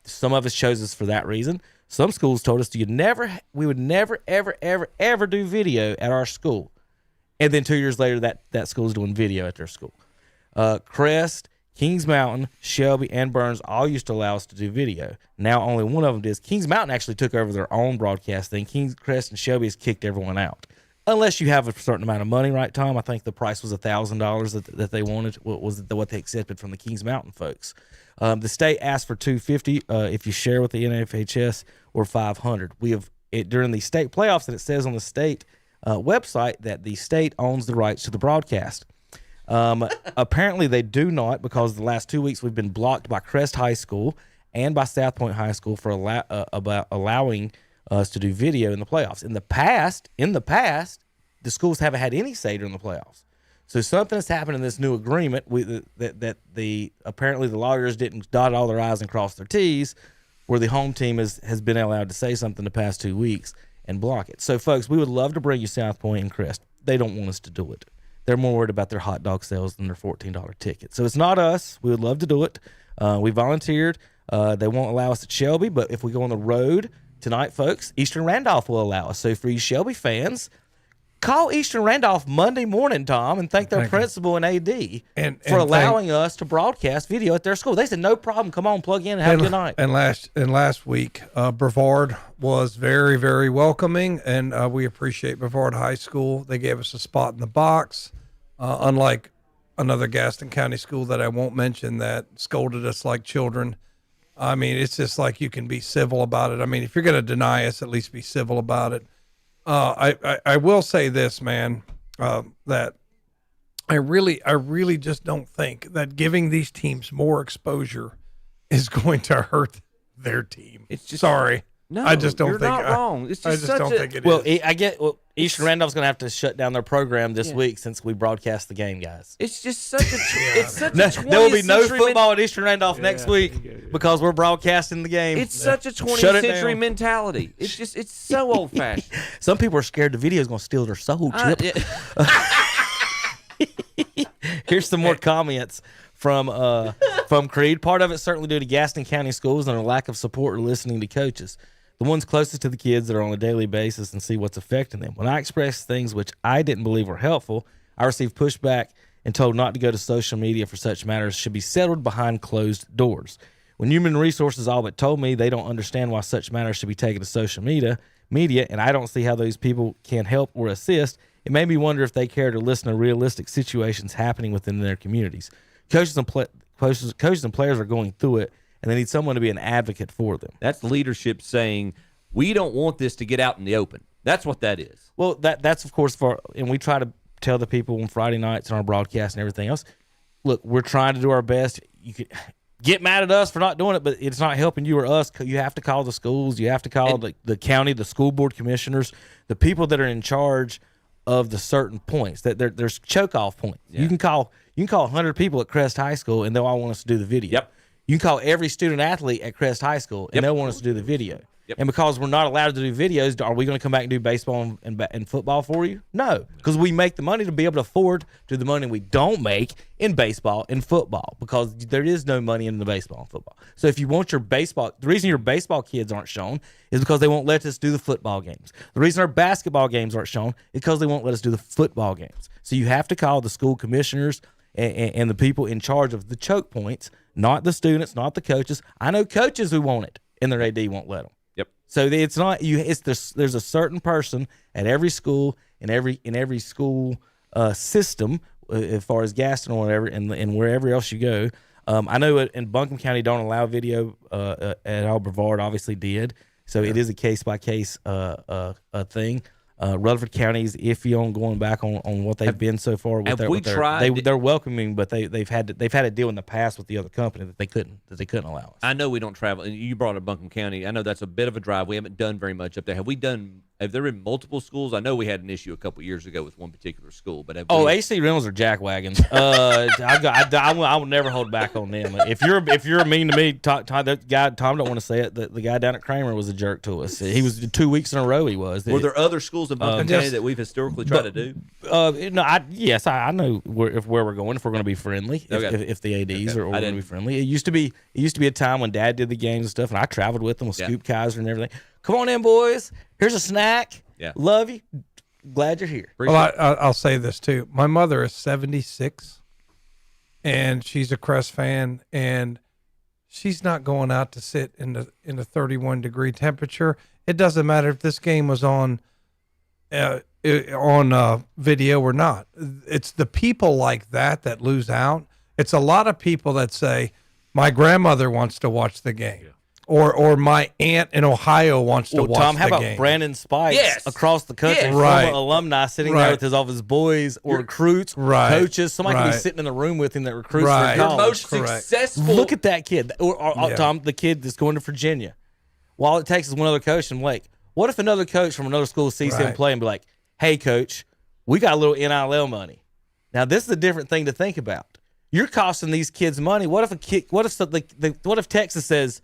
Some of us chose us for that reason. Some schools told us we would never, ever do video at our school. And then 2 years later, that school's doing video at their school. Crest, Kings Mountain, Shelby, and Burns all used to allow us to do video. Now only one of them does. Kings Mountain actually took over their own broadcast thing. Kings, Crest, and Shelby has kicked everyone out. Unless you have a certain amount of money, right, Tom? I think the price was $1,000 that they wanted. Was what they accepted from the Kings Mountain folks. The state asked for $250 if you share with the NFHS, or $500. We have during the state playoffs, and it says on the state website that the state owns the rights to the broadcast. Apparently they do not, because the last 2 weeks we've been blocked by Crest High School and by South Point High School for about allowing us to do video in the playoffs. In the past, the schools haven't had any say during the playoffs. So something has happened in this new agreement that apparently the lawyers didn't dot all their I's and cross their T's, where the home team has been allowed to say something the past 2 weeks and block it. So folks, we would love to bring you South Point and Crest. They don't want us to do it. They're more worried about their hot dog sales than their $14 ticket. So it's not us. We would love to do it. We volunteered. They won't allow us at Shelby, but if we go on the road tonight, folks, Eastern Randolph will allow us. So for you Shelby fans, call Eastern Randolph Monday morning, Tom, and thank their principal and AD for allowing us to broadcast video at their school. They said, no problem. Come on, plug in and have a good night. And last week, Brevard was very, very welcoming, and we appreciate Brevard High School. They gave us a spot in the box, unlike another Gaston County school that I won't mention that scolded us like children. I mean, it's just like you can be civil about it. I mean, if you're going to deny us, at least be civil about it. I will say this, man, that I really just don't think that giving these teams more exposure is going to hurt their team. It's just sorry. No, I just don't you're think not wrong. It's just don't think it is. I get. Well, Eastern Randolph's going to have to shut down their program this week since we broadcast the game, guys. It's just such a. It's such a 20th there will be no century football at Eastern Randolph next week because we're broadcasting the game. It's such a 20th century mentality. It's so old fashioned. Some people are scared the video is going to steal their soul, Chip. Here's some more comments from Creed. Part of it certainly due to Gaston County schools and a lack of support or listening to coaches, the ones closest to the kids that are on a daily basis and see what's affecting them. When I expressed things which I didn't believe were helpful, I received pushback and told not to go to social media for such matters should be settled behind closed doors. When Human Resources all but told me they don't understand why such matters should be taken to social media, and I don't see how those people can help or assist, it made me wonder if they care to listen to realistic situations happening within their communities. Coaches and players are going through it, and they need someone to be an advocate for them. That's leadership saying, we don't want this to get out in the open. That's what that is. Well, that's of course, and we try to tell the people on Friday nights on our broadcast and everything else, look, we're trying to do our best. You could get mad at us for not doing it, but it's not helping you or us. You have to call the schools. You have to call the county, the school board commissioners, the people that are in charge of the certain points. That there's choke-off points. Yeah. You can call 100 people at Crest High School, and they'll all want us to do the video. Yep. You can call every student athlete at Crest High School, and they'll want us to do the video. Yep. And because we're not allowed to do videos, are we going to come back and do baseball and football for you? No, because we make the money to be able to afford to the money we don't make in baseball and football, because there is no money in the baseball and football. So if you want your baseball, the reason your baseball kids aren't shown is because they won't let us do the football games. The reason our basketball games aren't shown is because they won't let us do the football games. So you have to call the school commissioners and the people in charge of the choke points, not the students, not the coaches. I know coaches who want it, and their AD won't let them. So it's not you. There's a certain person at every school in every school system, as far as Gaston or whatever, and wherever else you go. I know in Buncombe County don't allow video. At all, Brevard obviously did. So it is a case by case thing. Rutherford County is iffy on going back on what they've been so far. They're welcoming, but they've had to deal in the past with the other company that they couldn't allow us. I know we don't travel. You brought up Buncombe County. I know that's a bit of a drive. We haven't done very much up there. Have we done have there been multiple schools? I know we had an issue a couple years ago with one particular school, but AC Reynolds are jackwagons. I will never hold back on them. If you're mean to me, Tom don't want to say it. The guy down at Kramer was a jerk to us. He was 2 weeks in a row. He was. Were there other schools in Buncombe County that we've historically tried to do? No, I know where we're going. If we're going to be friendly, if the ADs are going to be friendly, it used to be a time when Dad did the games and stuff, and I traveled with them with Scoop Kaiser and everything. Come on in, boys. Here's a snack. Yeah. Love you. Glad you're here. Well, I'll say this too. My mother is 76, and she's a Crest fan, and she's not going out to sit in the 31-degree temperature. It doesn't matter if this game was on video or not. It's the people like that lose out. It's a lot of people that say, my grandmother wants to watch the game. Yeah. Or my aunt in Ohio wants to watch Tom, the how about game. Brandon Spikes across the country, former alumni sitting there with all of his boys or recruits, coaches. Somebody could be sitting in the room with him that recruits for college. Your most successful. Look at that kid. Tom, the kid that's going to Virginia. All it takes is one other coach and Blake. What if another coach from another school sees him play and be like, hey, coach, we got a little NIL money. Now, this is a different thing to think about. You're costing these kids money. What if Texas says,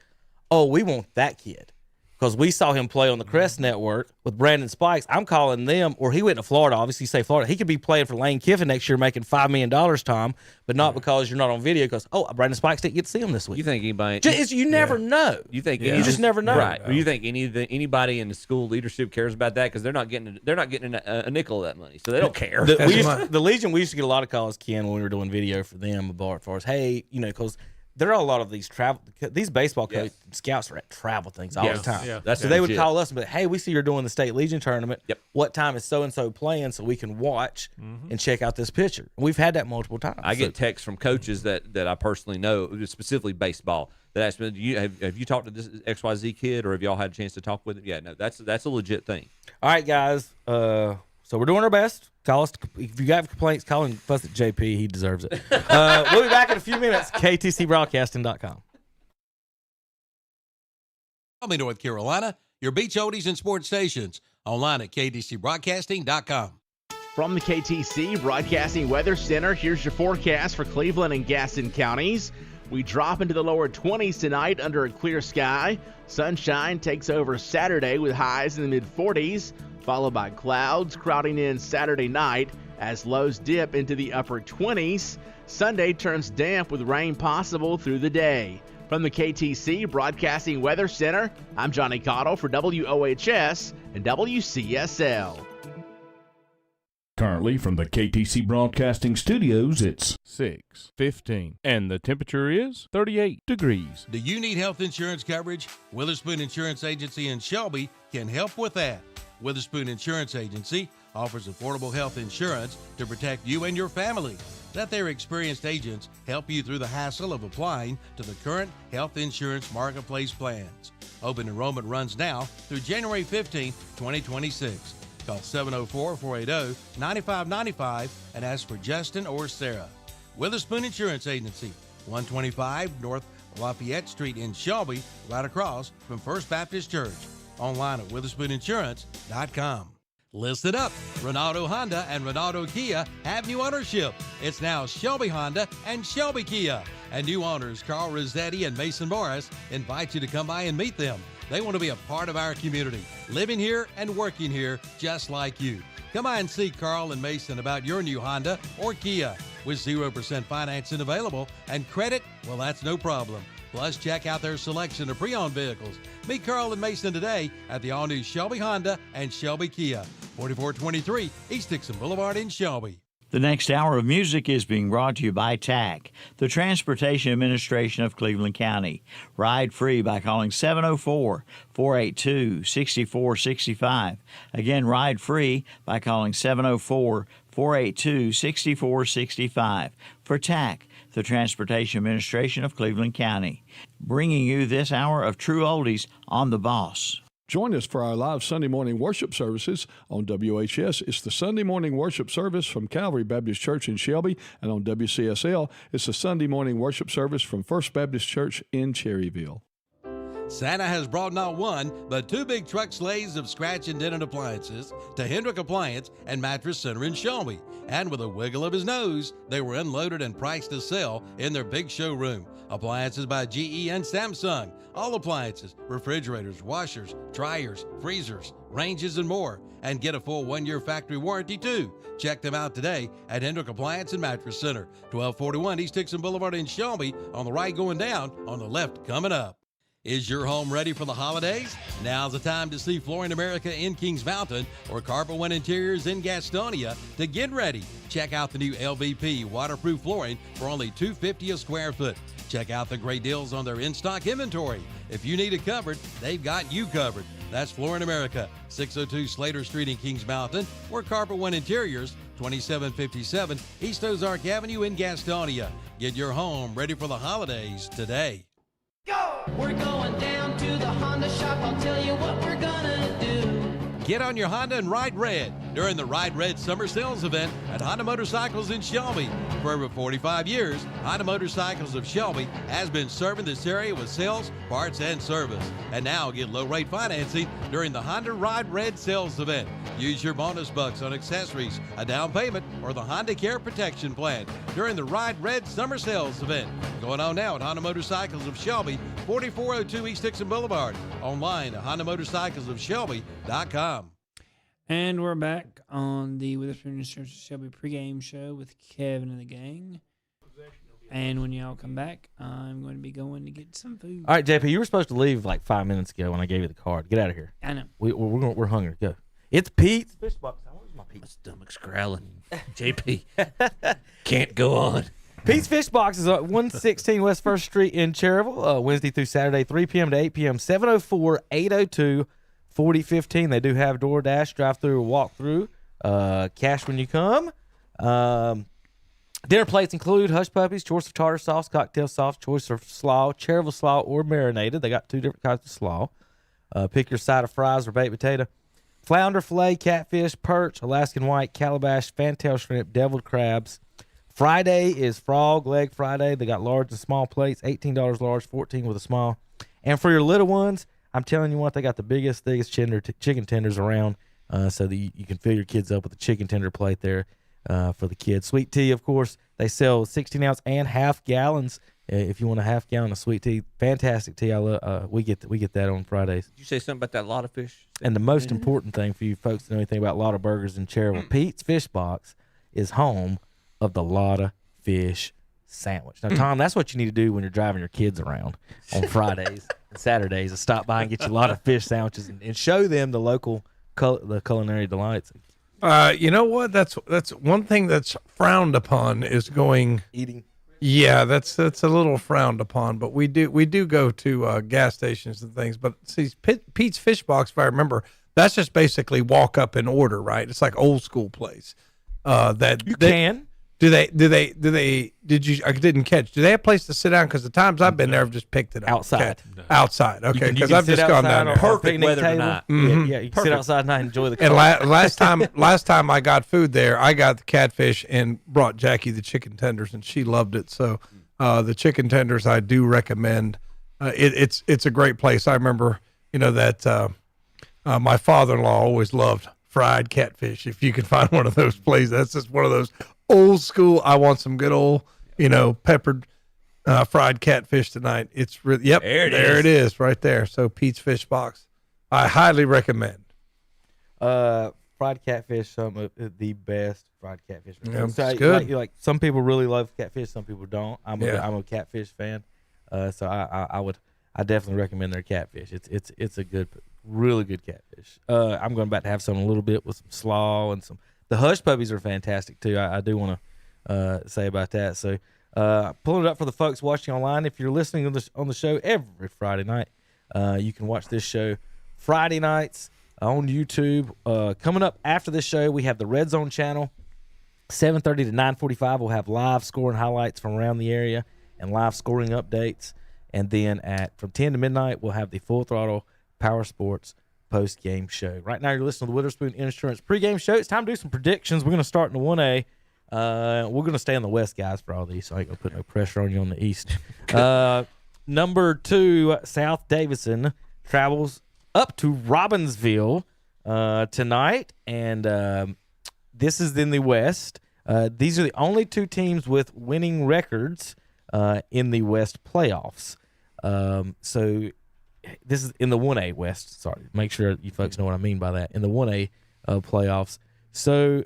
oh, we want that kid because we saw him play on the Crest Network with Brandon Spikes. I'm calling them, or he went to Florida. Obviously, say Florida. He could be playing for Lane Kiffin next year, making $5 million, Tom, but not because you're not on video. Because Brandon Spikes didn't get to see him this week. You think anybody? You never know. You think you just never know, right? You think anybody in the school leadership cares about that because they're not getting a nickel of that money, so they don't care. The Legion, we used to get a lot of calls, Ken, when we were doing video for them as far as hey, because. There are a lot of these baseball coach scouts are at travel things all the time. Yeah. So they would call us and be like, hey, we see you're doing the state Legion tournament. Yep. What time is so-and-so playing so we can watch and check out this pitcher? We've had that multiple times. I get texts from coaches that I personally know, specifically baseball, that ask me, have you talked to this XYZ kid or have y'all had a chance to talk with him? Yeah, no, that's a legit thing. All right, guys. So we're doing our best. Call us if you got complaints. Call and fuss at JP. He deserves it. We'll be back in a few minutes. KTCBroadcasting.com. North Carolina, your beach oldies and sports stations. Online at KTCBroadcasting.com. From the KTC Broadcasting Weather Center, here's your forecast for Cleveland and Gaston counties. We drop into the lower 20s tonight under a clear sky. Sunshine takes over Saturday with highs in the mid-40s. Followed by clouds crowding in Saturday night as lows dip into the upper 20s. Sunday turns damp with rain possible through the day. From the KTC Broadcasting Weather Center, I'm Johnny Cottle for WOHS and WCSL. Currently from the KTC Broadcasting Studios, it's 6:15, and the temperature is 38 degrees. Do you need health insurance coverage? Witherspoon Insurance Agency in Shelby can help with that. Witherspoon Insurance Agency offers affordable health insurance to protect you and your family. Let their experienced agents help you through the hassle of applying to the current health insurance marketplace plans. Open enrollment runs now through January 15, 2026. Call 704-480-9595 and ask for Justin or Sarah. Witherspoon Insurance Agency, 125 North Lafayette Street in Shelby, right across from First Baptist Church. Online at WitherspoonInsurance.com. Listen up. Ronaldo Honda and Ronaldo Kia have new ownership. It's now Shelby Honda and Shelby Kia. And new owners Carl Rossetti and Mason Morris invite you to come by and meet them. They want to be a part of our community, living here and working here just like you. Come by and see Carl and Mason about your new Honda or Kia. With 0% financing available and credit, well, that's no problem. Plus, check out their selection of pre-owned vehicles. Meet Carl and Mason today at the all-new Shelby Honda and Shelby Kia, 4423 East Dixon Boulevard in Shelby. The next hour of music is being brought to you by TAC, the Transportation Administration of Cleveland County. Ride free by calling 704-482-6465. Again, ride free by calling 704-482-6465. For TAC, the Transportation Administration of Cleveland County. Bringing you this hour of True Oldies on The Boss. Join us for our live Sunday morning worship services on WHS. It's the Sunday morning worship service from Calvary Baptist Church in Shelby, and on WCSL, it's the Sunday morning worship service from First Baptist Church in Cherryville. Santa has brought not one, but 2 big truck sleighs of scratch and dented appliances to Hendrick Appliance and Mattress Center in Shelby. And with a wiggle of his nose, they were unloaded and priced to sell in their big showroom. Appliances by GE and Samsung. All appliances, refrigerators, washers, dryers, freezers, ranges, and more. And get a full 1-year factory warranty, too. Check them out today at Hendrick Appliance and Mattress Center, 1241 East Dixon Boulevard in Shelby, on the right going down, on the left coming up. Is your home ready for the holidays? Now's the time to see Flooring America in Kings Mountain or Carpet One Interiors in Gastonia to get ready. Check out the new LVP waterproof flooring for only $250 a square foot. Check out the great deals on their in-stock inventory. If you need it covered, they've got you covered. That's Flooring America, 602 Slater Street in Kings Mountain, or Carpet One Interiors, 2757 East Ozark Avenue in Gastonia. Get your home ready for the holidays today. We're going down to the Honda shop. I'll tell you what we're gonna do. Get on your Honda and ride red during the Ride Red Summer Sales event at Honda Motorcycles in Shelby. For over 45 years, Honda Motorcycles of Shelby has been serving this area with sales, parts, and service. And now get low-rate financing during the Honda Ride Red Sales event. Use your bonus bucks on accessories, a down payment, or the Honda Care Protection Plan during the Ride Red Summer Sales event. Going on now at Honda Motorcycles of Shelby, 4402 East Dixon Boulevard. Online at HondaMotorcyclesOfShelby.com. And we're back on the Witherspoon Insurance Shelby pregame show with Kevin and the gang. And when y'all come back, I'm going to be going to get some food. All right, JP, you were supposed to leave like 5 minutes ago when I gave you the card. Get out of here. I know. We're hungry. Go. It's Pete's Fish Box. Where's my Pete? My stomach's growling. JP, can't go on. Pete's Fish Box is at 116 West 1st Street in Cherryville, Wednesday through Saturday, 3 p.m. to 8 p.m., 704-802-4015. They do have DoorDash, drive-through, or walk-through. Cash when you come. Dinner plates include hush puppies, choice of tartar sauce, cocktail sauce, choice of slaw, Cherryville slaw, or marinated. They got 2 different kinds of slaw. Pick your side of fries or baked potato. Flounder, filet, catfish, perch, Alaskan white, calabash, fantail shrimp, deviled crabs. Friday is Frog Leg Friday. They got large and small plates, $18 large, $14 with a small. And for your little ones, I'm telling you what, they got the biggest chicken tenders around, so that you can fill your kids up with a chicken tender plate there for the kids. Sweet tea, of course, they sell 16-ounce and half gallons. If you want a half gallon of sweet tea, fantastic tea. I love. We get that on Fridays. Did you say something about that lot of fish? And the most important thing for you folks to know anything about Lotta Burgers in Cherryville, Pete's Fish Box is home of the Lotta Fish Sandwich. Now, Tom, that's what you need to do when you're driving your kids around on Fridays and Saturdays, is stop by and get you a lot of fish sandwiches and show them the local the culinary delights. You know what? That's one thing that's frowned upon is eating. Yeah, that's a little frowned upon, but we do go to gas stations and things. But see, Pete's Fish Box, if I remember, that's just basically walk up and order, right? It's like old school place. That you can. Do they? Did you? I didn't catch. Do they have a place to sit down? Because the times I've been there, I've just picked it up. Outside. Okay. Outside. Okay. Because I've just gone down there. Perfect weather tonight. Yeah, you can sit outside and enjoy the. And last time I got food there, I got the catfish and brought Jackie the chicken tenders, and she loved it. So the chicken tenders I do recommend. It's a great place. I remember that my father-in-law always loved fried catfish. If you can find one of those places, that's just one of those old school. I want some good old, peppered fried catfish tonight. It's really there it is right there. So Pete's Fish Box, I highly recommend. Fried catfish, some of the best fried catfish. Yeah, so it's good. Like some people really love catfish, some people don't. I'm a catfish fan, so I definitely recommend their catfish. It's a really good catfish. I'm going back to have some a little bit with some slaw and some. The hush puppies are fantastic too. I do want to say about that. So pulling it up for the folks watching online. If you're listening on the show every Friday night, you can watch this show Friday nights on YouTube. Coming up after this show, we have the Red Zone channel, 7:30 to 9:45. We'll have live scoring highlights from around the area and live scoring updates. And then from 10 to midnight, we'll have the Full Throttle Power Sports post-game show. Right now, you're listening to the Witherspoon Insurance pregame show. It's time to do some predictions. We're going to start in the 1A. We're going to stay on the West, guys, for all these, so I ain't going to put no pressure on you on the East. Number 2, South Davidson travels up to Robbinsville tonight, and this is in the West. These are the only 2 teams with winning records in the West playoffs. So this is in the 1A West. Sorry, make sure you folks know what I mean by that. In the 1A playoffs. So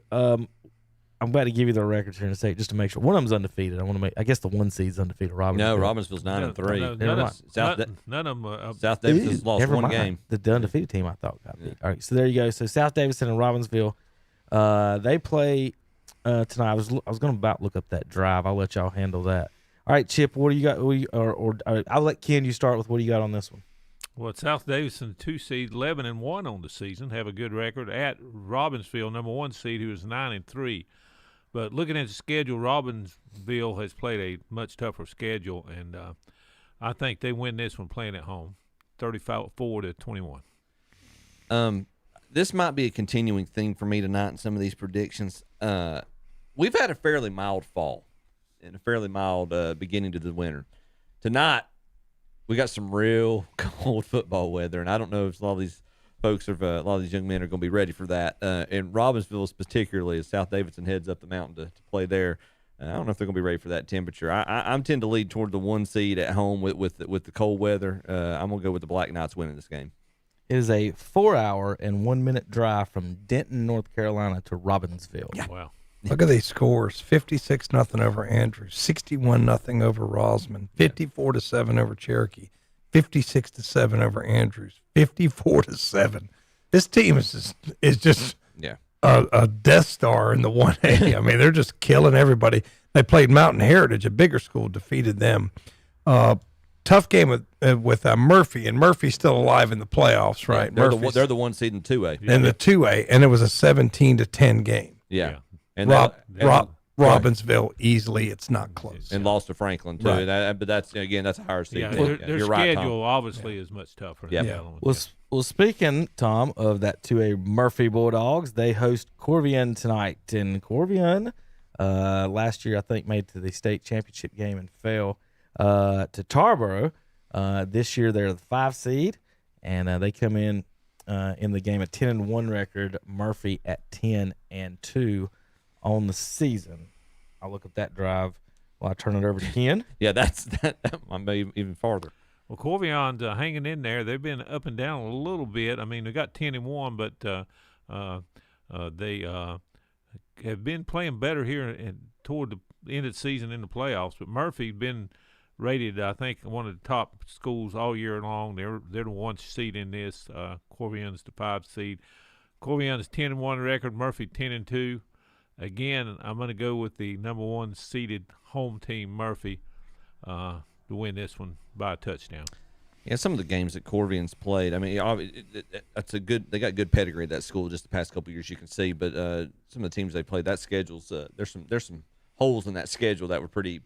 I'm about to give you the records here in a second just to make sure. One of them's undefeated. I guess the 1 seed's undefeated. No, Robbinsville's 9-3. None of them. South Davidson's lost Never one mind. game. The undefeated team I thought got beat. All right, so there you go. So South Davidson and Robbinsville, they play tonight. I was going to about look up that drive. I'll let y'all handle that. All right, Chip, what do you got? Or I'll let Ken you start with what do you got on this one? Well, South Davidson, 2 seed, 11-1 on the season, have a good record at Robbinsville, number 1 seed, who is 9-3. But looking at the schedule, Robbinsville has played a much tougher schedule, and I think they win this one playing at home, 34-21. This might be a continuing theme for me tonight in some of these predictions. We've had a fairly mild fall and a fairly mild beginning to the winter. Tonight, we got some real cold football weather, and I don't know if a lot of these folks, a lot of these young men are going to be ready for that. And Robbinsville, particularly, as South Davidson heads up the mountain to play there, I don't know if they're going to be ready for that temperature. I tend to lead toward the 1 seed at home with the cold weather. I'm going to go with the Black Knights winning this game. It is a 4-hour and 1-minute drive from Denton, North Carolina to Robbinsville. Yeah. Wow. Look at these scores: 56-0 over Andrews, 61-0 over Rosman, 54-7 over Cherokee, 56-7 over Andrews, 54-7. This team is just a Death Star in the 1A. I mean, they're just killing everybody. They played Mountain Heritage, a bigger school, defeated them. Tough game with Murphy, and Murphy's still alive in the playoffs, right? They're the 1 seed in 2A. In the 2A, and it was a 17-10 game. Yeah. And Robbinsville easily, it's not close. And lost to Franklin too. Right. But that's a higher seed. Yeah, You're their right, schedule Tom. obviously is much tougher. Well, speaking, Tom, of that 2A Murphy Bulldogs, they host Corvian tonight. And Corvian, last year, I think, made it to the state championship game and fell to Tarboro. This year, they're the 5 seed, and they come in the game a 10-1 record. Murphy at 10-2 on the season. I'll look at that drive while I turn it over to Ken. Yeah, that might be even farther. Well, Corvion's hanging in there. They've been up and down a little bit. I mean, they got 10-1, but they have been playing better here toward the end of the season in the playoffs. But Murphy's been rated, I think, one of the top schools all year long. They're the 1 seed in this. Corvion's the 5 seed. Corvion's 10-1 record. Murphy 10-2. Again, I'm going to go with the number 1 seeded home team, Murphy, to win this one by a touchdown. Yeah, some of the games that Corvian's played, I mean, that's a good. They got good pedigree at that school just the past couple of years, you can see. But some of the teams they played, that schedule's there's some holes in that schedule that were pretty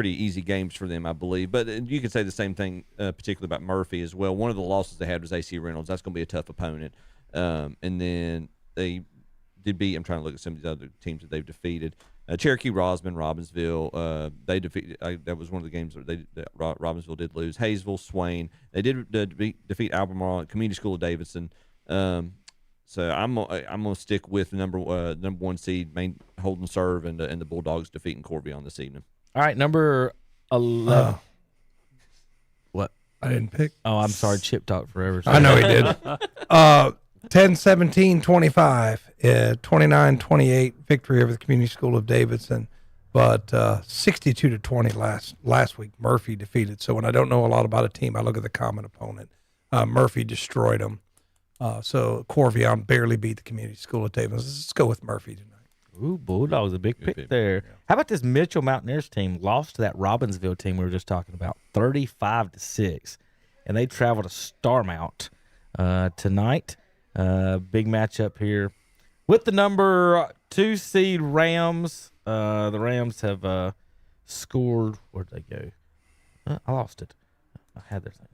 easy games for them, I believe. But you can say the same thing, particularly about Murphy as well. One of the losses they had was AC Reynolds. That's going to be a tough opponent. And then they did beat. I'm trying to look at some of these other teams that they've defeated. Cherokee, Rosman, Robbinsville. They defeated. that was one of the games that Robbinsville did lose. Hayesville, Swain. They did defeat Albemarle, Community School of Davidson. So I'm gonna stick with number 1 seed, main Holden serve, and the Bulldogs defeating Corbion this evening. All right, number 11. What? I didn't pick. Oh, I'm sorry. Chip talked forever. I know he did. 10-17-25, 29-28 victory over the Community School of Davidson, but 62-20 last week. Murphy defeated. So when I don't know a lot about a team, I look at the common opponent. Murphy destroyed them. So Corvion barely beat the Community School of Davidson. Let's go with Murphy tonight. Ooh, Bulldogs, a big pick there. Yeah. How about this Mitchell Mountaineers team lost to that Robbinsville team we were just talking about, 35-6, and they travel to Starmount tonight. Big matchup here with the number 2 seed Rams. The Rams have scored. Where'd they go? I lost it. I had their thing.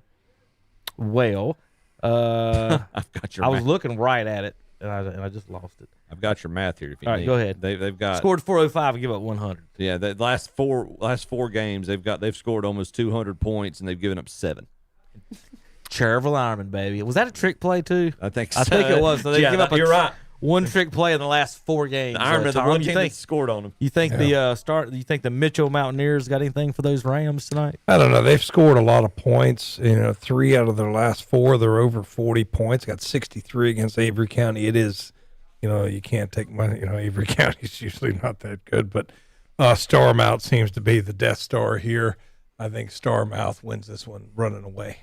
Well, I've got your. I was looking right at it. and I just lost it. I've got your math here. If you All right, need. go ahead. They've got Scored 405 and give up 100. Yeah, the last four games they've scored almost 200 points and they've given up 7. Chair of alignment, baby. Was that a trick play too? I think I think it was. So they yeah, give up you're right. One trick play in the last 4 games. The Ironman, the Tom, one you team think that scored on them. you think you think the Mitchell Mountaineers got anything for those Rams tonight? I don't know. They've scored a lot of points. 3 out of their last 4, they're over 40 points. Got 63 against Avery County. It is, you can't take money. Avery County is usually not that good, but Starmouth seems to be the Death Star here. I think Starmouth wins this one running away.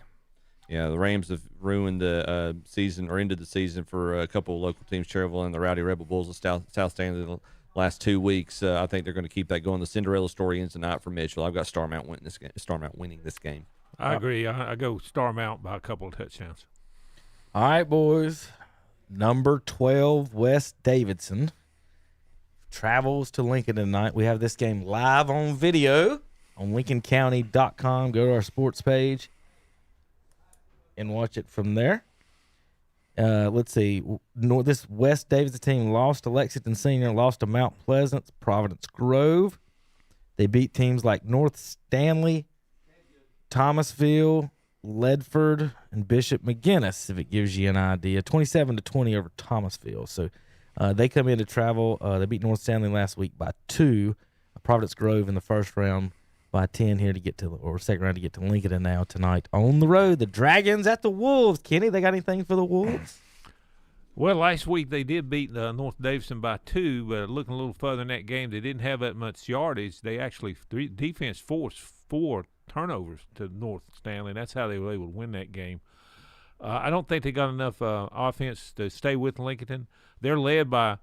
Yeah, the Rams have ruined the season or ended the season for a couple of local teams, Cherryville and the Rowdy Rebel Bulls of South Stanley the last 2 weeks. I think they're going to keep that going. The Cinderella story ends tonight for Mitchell. I've got Starmount winning this game. I agree. I go Starmount by a couple of touchdowns. All right, boys. Number 12, West Davidson travels to Lincoln tonight. We have this game live on video on LincolnCounty.com. Go to our sports page and watch it from there. Let's see. This West Davidson team lost to Lexington Senior, lost to Mount Pleasant, Providence Grove. They beat teams like North Stanley, Thomasville, Ledford, and Bishop McGuinness, if it gives you an idea. 27-20 over Thomasville. So they come in to travel. They beat North Stanley last week by 2. Providence Grove in the first round by 10 here to get to, or second round to get to Lincoln. And now tonight on the road, the Dragons at the Wolves. Kenny, they got anything for the Wolves? Well, last week they did beat North Davidson by 2, but looking a little further in that game, they didn't have that much yardage. They actually defense forced 4 turnovers to North Stanley. That's how they were able to win that game. I don't think they got enough offense to stay with Lincoln. They're led by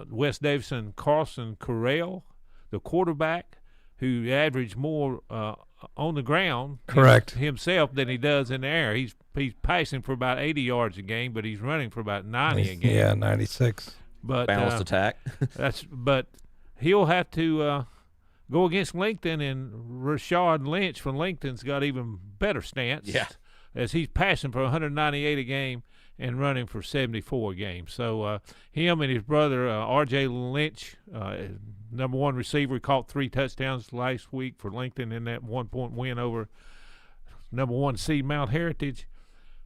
West Davidson Carlson Correll, the quarterback, who averaged more on the ground himself than he does in the air. He's passing for about 80 yards a game, but he's running for about 90 a game. Yeah, 96. But balanced attack. But he'll have to go against Lincoln, and Rashad Lynch from Lincoln's got even better stance. Yeah. As he's passing for 198 a game and running for 74 a game. So him and his brother, R.J. Lynch, number 1 receiver, caught 3 touchdowns last week for Lincoln in that 1-point win over number 1 seed Mount Heritage.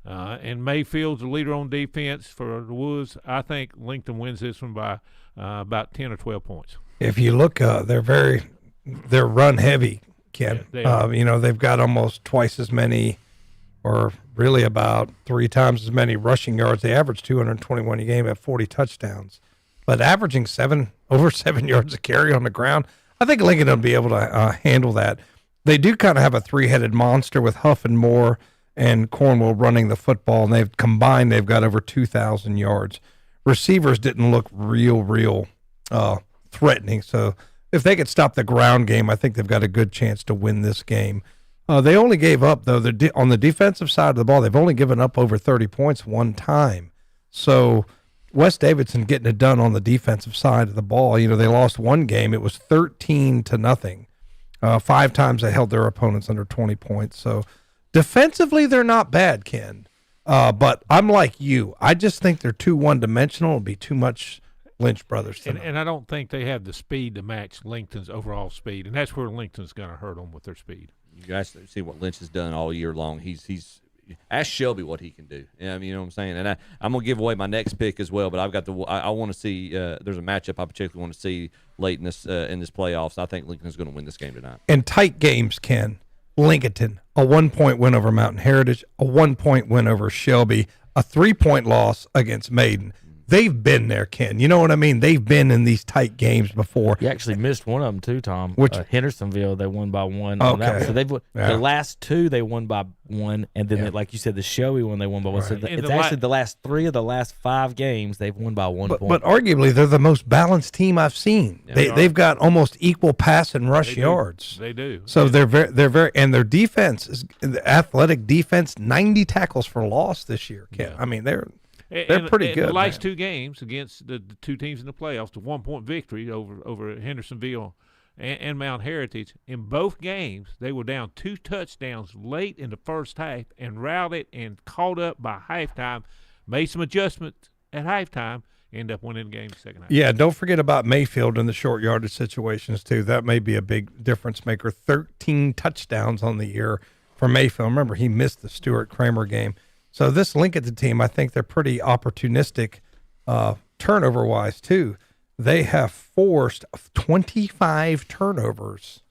And Mayfield's the leader on defense for the Wolves. I think Lincoln wins this one by about 10 or 12 points. If you look, they're run heavy, Ken. Yeah, they've got almost twice as many, or really about 3 times as many rushing yards. They average 221 a game at 40 touchdowns, but averaging over 7 yards a carry on the ground. I think Lincoln will be able to handle that. They do kind of have a 3-headed monster with Huff and Moore and Cornwell running the football, and they've combined. They've got over 2,000 yards. Receivers didn't look real threatening. So if they could stop the ground game, I think they've got a good chance to win this game. They only gave up, though, on the defensive side of the ball, they've only given up over 30 points one time. So West Davidson getting it done on the defensive side of the ball. They lost one game. It was 13-0. 5 times they held their opponents under 20 points. So defensively, they're not bad, Ken. But I'm like you. I just think they're too one-dimensional. It'll be too much Lynch brothers tonight. And I don't think they have the speed to match Lincoln's overall speed, and that's where Lincoln's going to hurt them with their speed. You guys see what Lynch has done all year long. He's ask Shelby what he can do. You know what I'm saying? And I'm going to give away my next pick as well, but I've got I want to see there's a matchup I particularly want to see late in this playoffs. I think Lincoln's going to win this game tonight. And tight games, Ken. Lincoln, a 1-point win over Mountain Heritage, a 1-point win over Shelby, a 3-point loss against Maiden. They've been there, Ken. You know what I mean? They've been in these tight games before. You actually missed one of them too, Tom. Which Hendersonville, they won by 1. Okay. On that one. So they've the last 2 they won by 1, and then like you said, the Shelby one they won by 1. So it's actually the last 3 of the last 5 games they've won by 1 point. But arguably, they're the most balanced team I've seen. Yeah, they've got almost equal pass and rush yards. They do. So they're very, and their defense is the athletic defense. 90 tackles for loss this year, Ken. I mean, they're pretty good. The last 2 games against the 2 teams in the playoffs, the 1-point victory over Hendersonville and Mount Heritage. In both games, they were down 2 touchdowns late in the first half and routed and caught up by halftime, made some adjustments at halftime, end up winning the game second half. Yeah, don't forget about Mayfield in the short yardage situations, too. That may be a big difference maker. 13 touchdowns on the year for Mayfield. Remember, he missed the Stuart Kramer game. So this Lincoln team, I think they're pretty opportunistic turnover-wise, too. They have forced 25 turnovers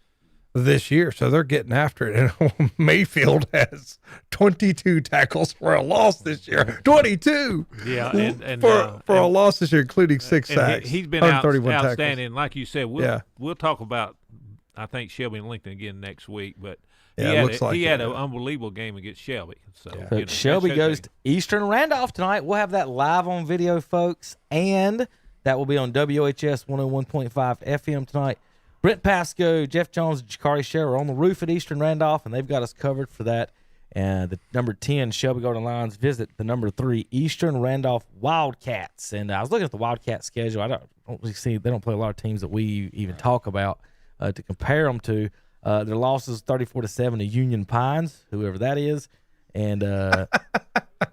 this year, so they're getting after it. And Mayfield has 22 tackles for a loss this year. 22. Yeah, and for a loss this year, including 6 sacks. He's been 131 outstanding. tackles. Like you said, we'll talk about, I think, Shelby and Lincoln again next week. But he had an unbelievable game against Shelby. So Shelby goes to Eastern Randolph tonight. We'll have that live on video, folks, and that will be on WHS 101.5 FM tonight. Brent Pasco, Jeff Jones, and Jakari Sher are on the roof at Eastern Randolph, and they've got us covered for that. And the number 10 Shelby Golden Lions visit the number 3 Eastern Randolph Wildcats. And I was looking at the Wildcat schedule. I don't really see they don't play a lot of teams that we even talk about to compare them to. Their losses 34-7 to Union Pines, whoever that is, and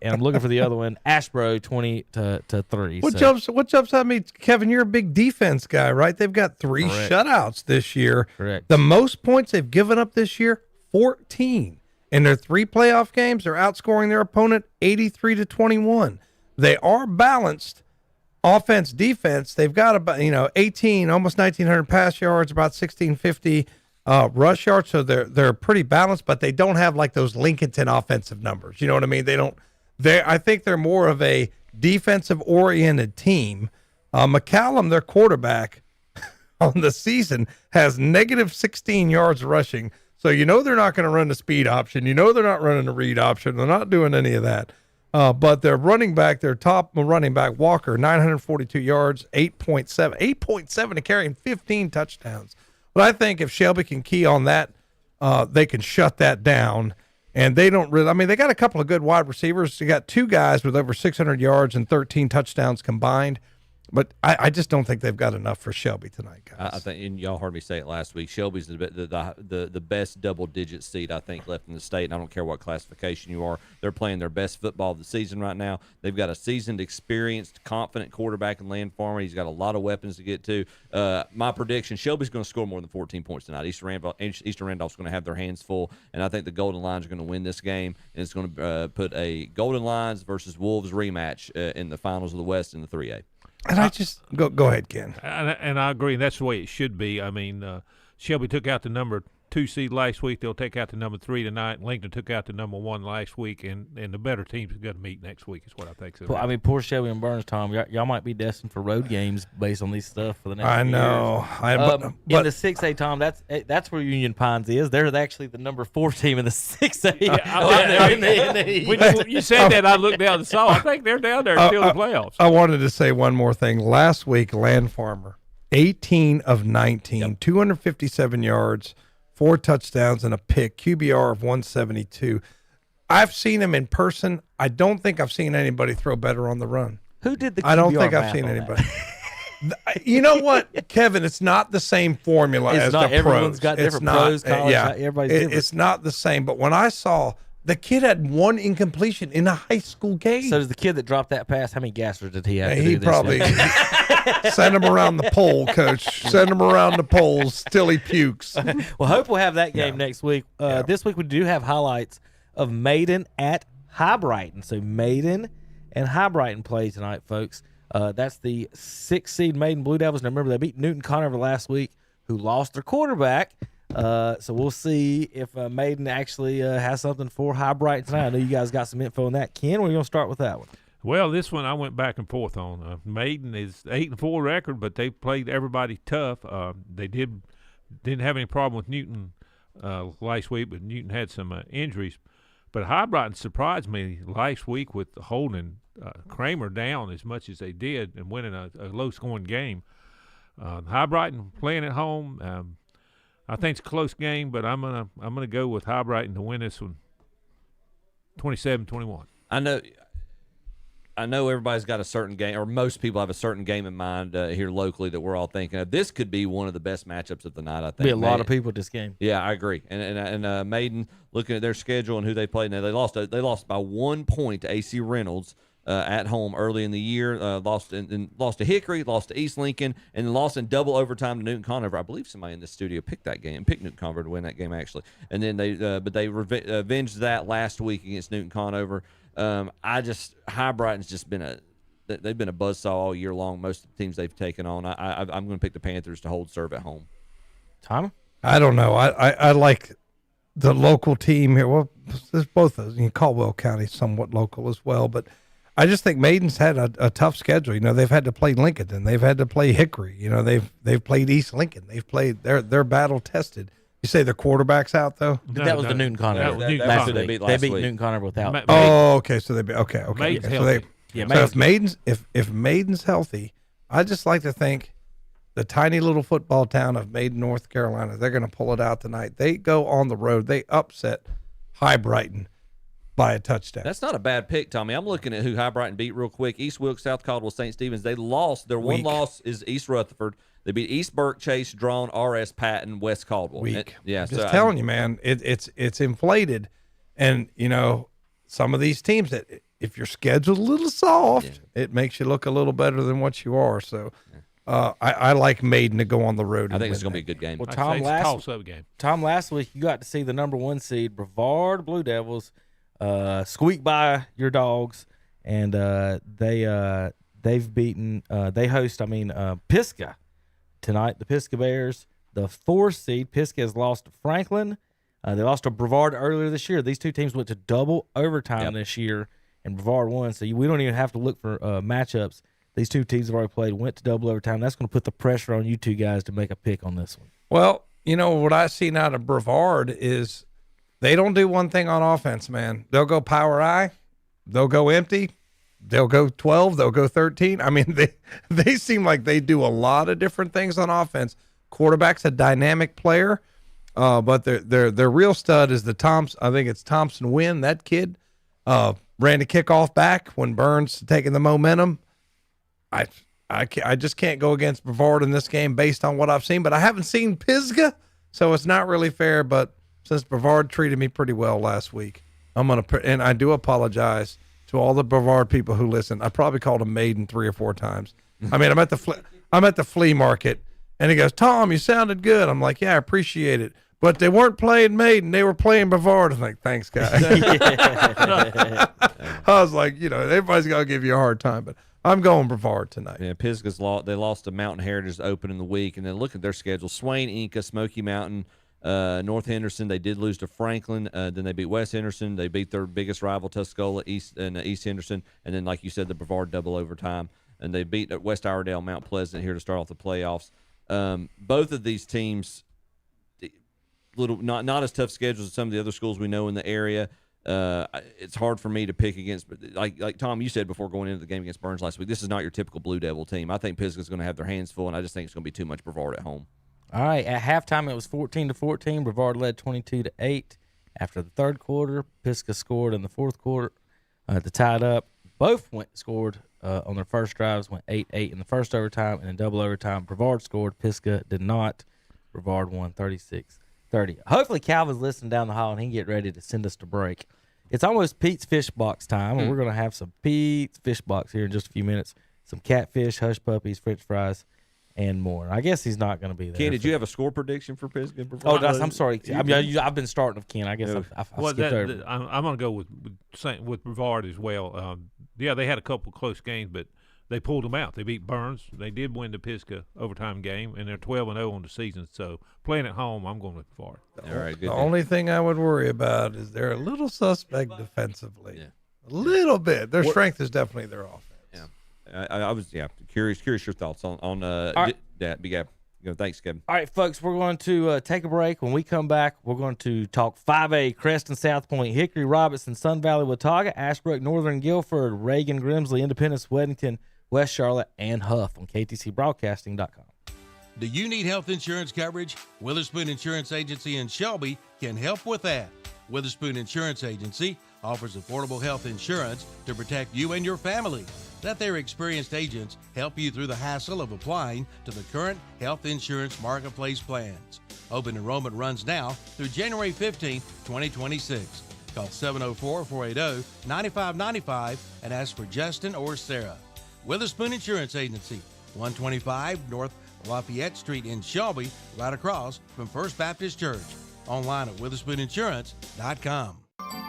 I'm looking for the other one, Ashboro 20-3. What jumps at me, Kevin? You're a big defense guy, right? They've got 3 shutouts this year. Correct. The most points they've given up this year, 14. In their 3 playoff games, they're outscoring their opponent 83-21. They are balanced offense, defense. They've got about 18, almost 1,900 pass yards, about 1,650 rush yards. So they're pretty balanced, but they don't have like those Lincolnton offensive numbers. You know what I mean? I think they're more of a defensive oriented team. McCallum, their quarterback on the season, has negative 16 yards rushing. So they're not going to run the speed option. They're not running the read option. They're not doing any of that. But their running back, their top running back, Walker, 942 yards, 8.7 to carry and 15 touchdowns. But I think if Shelby can key on that, they can shut that down. And they don't really, they got a couple of good wide receivers. They got 2 guys with over 600 yards and 13 touchdowns combined. But I just don't think they've got enough for Shelby tonight, guys. I think, and y'all heard me say it last week, Shelby's the best double-digit seed, I think, left in the state, and I don't care what classification you are. They're playing their best football of the season right now. They've got a seasoned, experienced, confident quarterback in Land Farmer. He's got a lot of weapons to get to. My prediction, Shelby's going to score more than 14 points tonight. Eastern Randolph's going to have their hands full, and I think the Golden Lions are going to win this game, and it's going to put a Golden Lions versus Wolves rematch in the finals of the West in the 3A. And I just go ahead, Ken. And I agree. That's the way it should be. Shelby took out the number 2 seed last week. They'll take out the number 3 tonight. Lincoln took out the number 1 last week, and the better teams are going to meet next week. Is what I think. So. Well, poor Shelby and Burns, Tom. Y'all might be destined for road games based on these stuff for the next. I know. In the 6A, Tom, that's where Union Pines is. They're actually the number 4 team in the 6A. When you said that, I looked down and saw. I think they're down there still in the playoffs. I wanted to say one more thing. Last week, Land Farmer, 18 of 19, 257 yards. 4 touchdowns and a pick, QBR of 172. I've seen him in person. I don't think I've seen anybody throw better on the run. Who did the QBR I don't think I've seen anybody. You know what, Kevin? It's not the same formula as the pros. Everyone's got different pros. College, everybody's different. It's not the same. But when I saw the kid had 1 incompletion in a high school game. So does the kid that dropped that pass, how many gassers did he have to he do probably send him around the pole, Coach. Send him around the poles till he pukes. Well, hope we'll have that game next week. This week we do have highlights of Maiden at High Brighton. So Maiden and High Brighton play tonight, folks. That's the 6 seed Maiden Blue Devils. Now remember, they beat Newton Conover last week, who lost their quarterback. So we'll see if Maiden actually has something for High Brighton tonight. I know you guys got some info on that. Ken, we're going to start with that one. Well, this one I went back and forth on. Maiden is 8-4 record, but they played everybody tough. They didn't have any problem with Newton last week, but Newton had some injuries. But High Brighton surprised me last week with holding Kramer down as much as they did and winning a low-scoring game. High Brighton playing at home. I think it's a close game, but I'm gonna go with High Brighton to win this one, 27-21. I know everybody's got a certain game, or most people have a certain game in mind here locally that we're all thinking of. This could be one of the best matchups of the night, I think. Be a lot of people at this game. Yeah, I agree. And Maiden, looking at their schedule and who they played, now they lost by 1 point to AC Reynolds at home early in the year. Lost to Hickory, lost to East Lincoln, and then lost in double overtime to Newton Conover. I believe somebody in the studio picked Newton Conover to win that game actually. And then they avenged that last week against Newton Conover. High Brighton's just been they've been a buzzsaw all year long. Most of the teams they've taken on. I'm going to pick the Panthers to hold serve at home. Tom? I don't know. I like the local team here. Well, there's both of them. Caldwell County somewhat local as well, but I just think Maiden's had a tough schedule. They've had to play Lincoln, they've had to play Hickory. They've played East Lincoln. They've played. They're battle tested. You say the quarterback's out though? That was the Newton Conover. That's who they beat last week. Newton Conover without. Okay. So they beat. Okay. Maiden's So healthy. if Maiden's healthy, I just like to think the tiny little football town of Maiden, North Carolina, they're going to pull it out tonight. They go on the road. They upset High Brighton by a touchdown. That's not a bad pick, Tommy. I'm looking at who High Brighton beat real quick. East Wilkes, South Caldwell, St. Stephen's. They lost. Their one loss is East Rutherford. They beat East Burke, Chase, Drone, R.S. Patton, West Caldwell. Weak. Yeah, just telling you, man, it's inflated. And, some of these teams that if you're scheduled a little soft, it makes you look a little better than what you are. So I like Maiden to go on the road. I think it's going to be a good game. Well, Tom, last week you got to see the number 1 seed Brevard Blue Devils squeak by your Dogs, and they've beaten they host Pisgah tonight. The Pisgah Bears, the 4 seed. Pisgah has lost to Franklin. They lost to Brevard earlier this year. These two teams went to double overtime this year, and Brevard won. So we don't even have to look for matchups. These two teams have already played, went to double overtime. That's going to put the pressure on you two guys to make a pick on this one. Well, what I seen out of Brevard is they don't do one thing on offense, man. They'll go power I, they'll go empty, they'll go 12, they'll go 13. They seem like they do a lot of different things on offense. Quarterback's a dynamic player, but their real stud is I think it's Thompson Wynn. That kid ran the kickoff back when Burns taking the momentum. I just can't go against Brevard in this game based on what I've seen, but I haven't seen Pisgah, so it's not really fair. But since Brevard treated me pretty well last week, and I do apologize to all the Brevard people who listen. I probably called them Maiden 3 or 4 times. I'm at the flea market, and he goes, "Tom, you sounded good." I'm like, "Yeah, I appreciate it." But they weren't playing Maiden; they were playing Brevard. I'm like, "Thanks, guys." I was like, everybody's gonna give you a hard time, but I'm going Brevard tonight. Yeah, Pisgah's lost. They lost to Mountain Heritage open in the week, and then look at their schedule: Swain, Inca, Smoky Mountain, North Henderson. They did lose to Franklin. Then they beat West Henderson. They beat their biggest rival, Tuscola, East Henderson, and then, like you said, the Brevard double overtime. And they beat West Iredale, Mount Pleasant here to start off the playoffs. Both of these teams, not as tough schedules as some of the other schools we know in the area. It's hard for me to pick against, but like Tom, you said before going into the game against Burns last week, this is not your typical Blue Devil team. I think Pisgah's going to have their hands full, and I just think it's going to be too much Brevard at home. All right, at halftime it was 14-14. Brevard led 22-8. After the third quarter, Pisgah scored in the fourth quarter to tie it up. Both scored on their first drives, went 8-8 in the first overtime, and in double overtime, Brevard scored. Pisgah did not. Brevard won 36-30. Hopefully Calvin's listening down the hall, and he can get ready to send us to break. It's almost Pete's Fish Box time, and we're going to have some Pete's Fish Box here in just a few minutes. Some catfish, hush puppies, french fries, and more. I guess he's not going to be there. Ken, did you have a score prediction for Pisgah? Oh, I'm sorry. I've been starting with Ken. I guess I skipped over. I'm going to go with Brevard as well. They had a couple close games, but they pulled them out. They beat Burns. They did win the Pisgah overtime game, and they're 12-0 on the season. So playing at home, I'm going with Brevard. All right, good. The only thing I would worry about is they're a little suspect defensively. Yeah. A little bit. Their strength is definitely their offense. Yeah. I was curious your thoughts on that. Big Gab. Thanks, Kevin. All right, folks, we're going to take a break. When we come back, we're going to talk 5A, Creston, South Point, Hickory, Robertson, Sun Valley, Watauga, Ashbrook, Northern Guilford, Reagan, Grimsley, Independence, Weddington, West Charlotte, and Huff on KTCBroadcasting.com. Do you need health insurance coverage? Witherspoon Insurance Agency in Shelby can help with that. Witherspoon Insurance Agency offers affordable health insurance to protect you and your family. Let their experienced agents help you through the hassle of applying to the current health insurance marketplace plans. Open enrollment runs now through January 15, 2026. Call 704-480-9595 and ask for Justin or Sarah. Witherspoon Insurance Agency, 125 North Lafayette Street in Shelby, right across from First Baptist Church. Online at WitherspoonInsurance.com.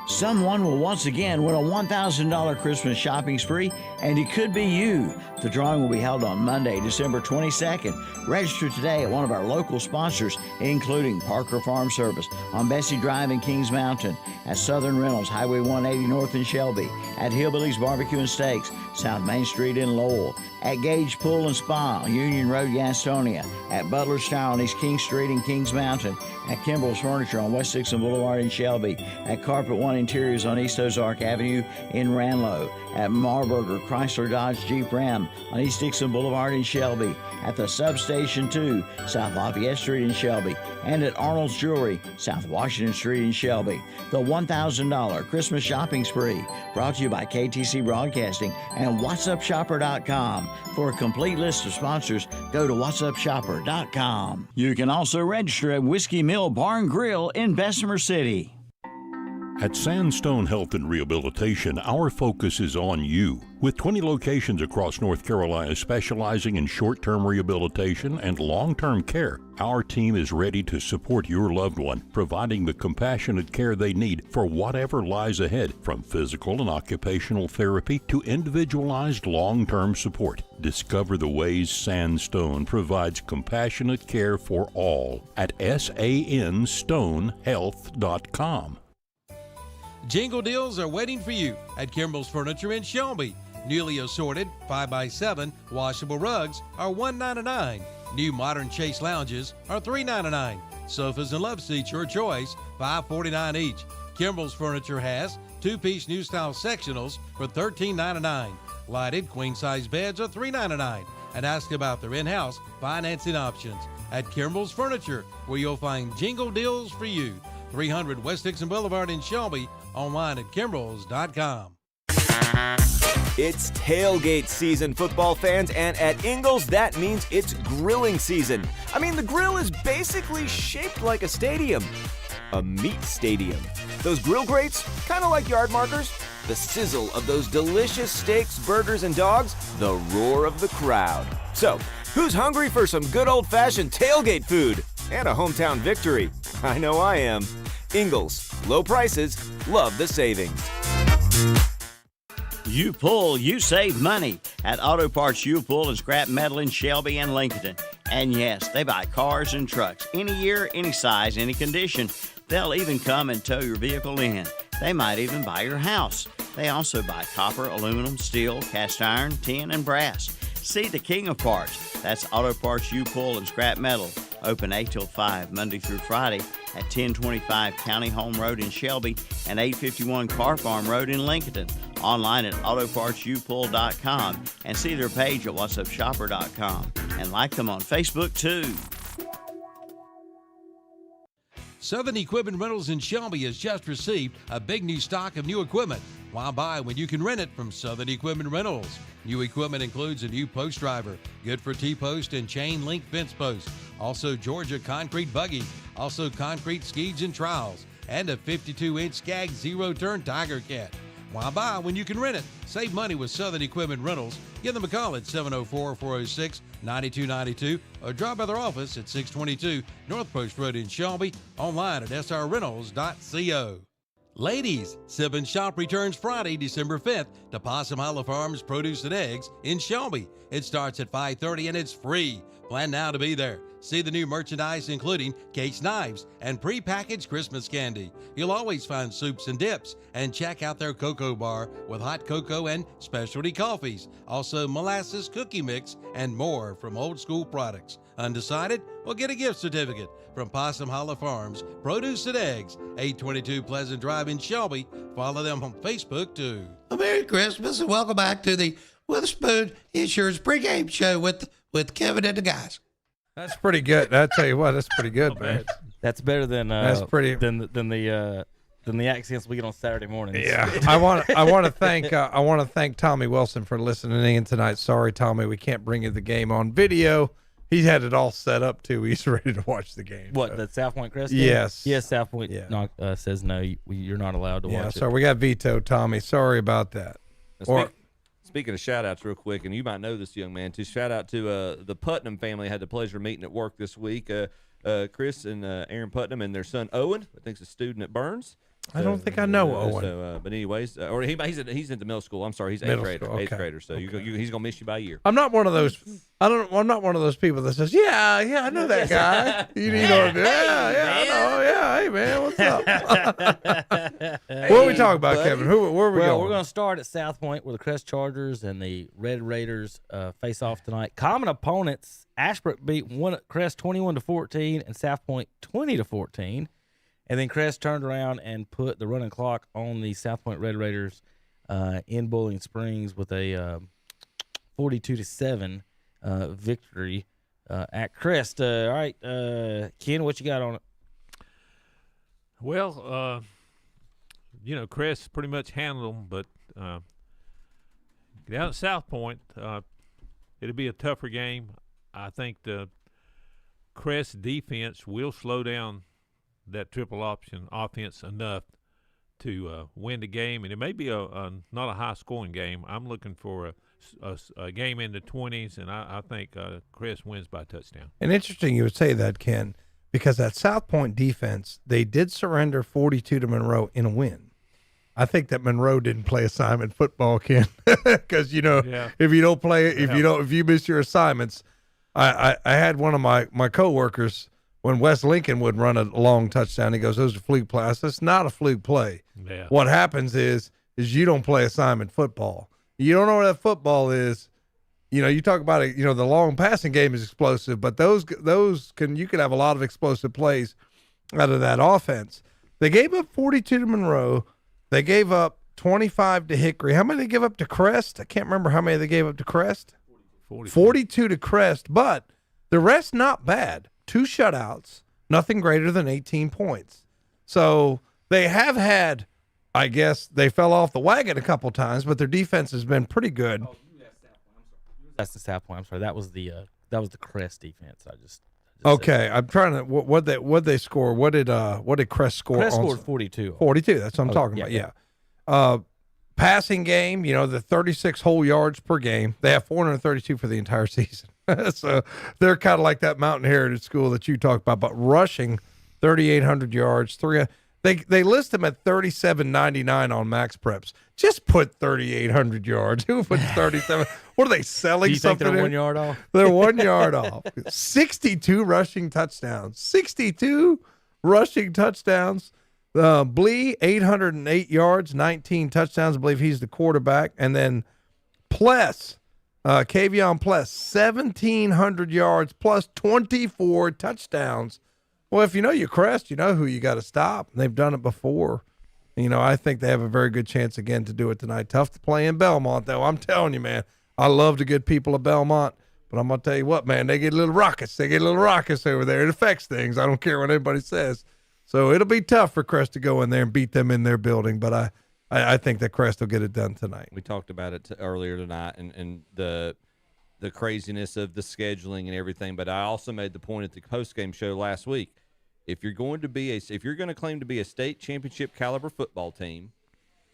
Someone will once again win a $1,000 Christmas shopping spree, and it could be you. The drawing will be held on Monday, December 22nd. Register today at one of our local sponsors, including Parker Farm Service on Bessie Drive in Kings Mountain, at Southern Rentals, Highway 180 North in Shelby, at Hillbillies Barbecue and Steaks, South Main Street in Lowell, at Gage Pool and Spa on Union Road, Gastonia, at Butler's Tire on East King Street in Kings Mountain, at Kimball's Furniture on West Dixon Boulevard in Shelby, at Carpet One Interiors on East Ozark Avenue in Ranlow, at Marburger Chrysler Dodge Jeep Ram on East Dixon Boulevard in Shelby, at the Substation 2, South Lafayette Street in Shelby, and at Arnold's Jewelry, South Washington Street in Shelby. The $1,000 Christmas shopping spree, brought to you by KTC Broadcasting and WhatsUpShopper.com. For a complete list of sponsors, go to WhatsUpShopper.com. You can also register at Whiskey Mill Bar and Grill in Bessemer City. At Sandstone Health and Rehabilitation, our focus is on you. With 20 locations across North Carolina specializing in short-term rehabilitation and long-term care, our team is ready to support your loved one, providing the compassionate care they need for whatever lies ahead, from physical and occupational therapy to individualized long-term support. Discover the ways Sandstone provides compassionate care for all at sanstonehealth.com. Jingle deals are waiting for you at Kimball's Furniture in Shelby. Newly assorted 5x7 washable rugs are $199. New modern chase lounges are $399. Sofas and love seats, your choice, $549 each. Kimball's Furniture has two-piece new style sectionals for $13.99. Lighted queen-size beds are $3.99. And ask about their in-house financing options at Kimball's Furniture, where you'll find jingle deals for you. 300 West Dixon Boulevard in Shelby. Online at Kimbrels.com. It's tailgate season, football fans, and at Ingles, that means it's grilling season. I mean, the grill is basically shaped like a stadium. A meat stadium. Those grill grates, kind of like yard markers. The sizzle of those delicious steaks, burgers, and dogs. The roar of the crowd. So, who's hungry for some good old-fashioned tailgate food? And a hometown victory? I know I am. Ingles, low prices, love the savings. You pull, you save money at Auto Parts U Pull and Scrap Metal in Shelby and Lincoln. And yes, they buy cars and trucks, any year, any size, any condition. They'll even come and tow your vehicle in. They might even buy your house. They also buy copper, aluminum, steel, cast iron, tin, and brass. See the king of parts. That's Auto Parts U Pull and Scrap Metal. Open 8 till 5, Monday through Friday at 1025 County Home Road in Shelby and 851 Car Farm Road in Lincoln. Online at autopartsupull.com and see their page at whatsupshopper.com and like them on Facebook too. Southern Equipment Rentals in Shelby has just received a big new stock of new equipment. Why buy when you can rent it from Southern Equipment Rentals? New equipment includes a new post driver, good for T-post and chain link fence posts. Also Georgia concrete buggy, also concrete skeeds and trowels, and a 52-inch Skag zero-turn Tiger Cat. Why buy when you can rent it? Save money with Southern Equipment Rentals. Give them a call at 704-406-9292 or drop by their office at 622 North Post Road in Shelby. Online at srrentals.co. Ladies, Sip and Shop returns Friday, December 5th to Possum Hollow Farms Produce and Eggs in Shelby. It starts at 5:30 and it's free. Plan now to be there. See the new merchandise including case knives and pre-packaged Christmas candy. You'll always find soups and dips, and check out their cocoa bar with hot cocoa and specialty coffees. Also molasses cookie mix and more from old school products. Undecided? Well, get a gift certificate from Possum Hollow Farms Produce and Eggs, 822 Pleasant Drive in Shelby. Follow them on Facebook too. Well, Merry Christmas and welcome back to the Witherspoon Insurance pregame show with Kevin and the guys. That's pretty good. I tell you what, that's pretty good, man. That's better than that's pretty than the accents we get on Saturday mornings. Yeah, I want to thank Tommy Wilson for listening in tonight. Sorry, Tommy, we can't bring you the game on video, He had it all set up too. He's ready to watch the game. What, the South Point Crest game? Yes. Yes, South Point says no, you're not allowed to watch it. So we got vetoed, Tommy. Sorry about that. Speaking of shout-outs real quick, and you might know this young man, too, shout-out to the Putnam family. I had the pleasure of meeting at work this week. Chris and Aaron Putnam and their son Owen, I think, is a student at Burns. I don't think I know Owen. But anyways, or he's in the middle school. I'm sorry, he's eighth grader. So he's gonna miss you by a year. I'm not one of those. I'm not one of those people that says, "Yeah, I know that guy." you know, I know. Yeah, hey man, what's up? What are we talking about, Kevin? Where are we going? We're going to start at South Point, where the Crest Chargers and the Red Raiders face off tonight. Common opponents: Ashbrook beat Crest 21-14 and South Point 20-14. And then Crest turned around and put the running clock on the South Point Red Raiders in Bowling Springs with a 42-7 victory at Crest. All right, Ken, what you got on it? Well, Crest pretty much handled them, but down at South Point, it'll be a tougher game. I think the Crest defense will slow down that triple option offense enough to win the game, and it may be not a high-scoring game. I'm looking for a game in the 20s, and I think Crest wins by a touchdown. And interesting you would say that, Ken, because that South Point defense, they did surrender 42 to Monroe in a win. I think that Monroe didn't play assignment football, Ken, because if you don't play, if you miss your assignments, I had one of my coworkers. When West Lincoln would run a long touchdown, he goes, "Those are fluke plays." That's not a fluke play. Yeah. What happens is you don't play assignment football. You don't know what that football is. You talk about it. The long passing game is explosive, but you could have a lot of explosive plays out of that offense. They gave up 42 to Monroe. They gave up 25 to Hickory. How many did they give up to Crest? I can't remember how many they gave up to Crest. 42 to Crest, but the rest not bad. 2 shutouts, nothing greater than 18 points. So they have had, I guess, they fell off the wagon a couple times, but their defense has been pretty good. That's the South Point. I'm sorry. That was the Crest defense. I just okay. I'm trying to. What they score? What did Crest score? Crest scored 42. 42. That's what I'm talking about. Yeah. Passing game. The 36 whole yards per game. They have 432 for the entire season. So they're kind of like that Mountain Heritage School that you talked about. But rushing, 3,800 yards. They list them at 37.99 on Max Preps. Just put 3,800 yards. Who puts 37? What are they selling? Do you something think they're 1 yard off? They're 1 yard off. 62 rushing touchdowns. 62 rushing touchdowns. Blee, 808 yards, 19 touchdowns. I believe he's the quarterback. And then Pless, Kavion Pless, 1,700 yards plus 24 touchdowns. Well, if you know your Crest, you know who you got to stop. They've done it before. I think they have a very good chance again to do it tonight. Tough to play in Belmont, though. I'm telling you, man, I love the good people of Belmont. But I'm going to tell you what, man, they get a little raucous. They get a little raucous over there. It affects things. I don't care what anybody says. So it'll be tough for Crest to go in there and beat them in their building. But I think that Crest will get it done tonight. We talked about it earlier tonight and the craziness of the scheduling and everything. But I also made the point at the postgame show last week. If you're going to claim to be a state championship caliber football team,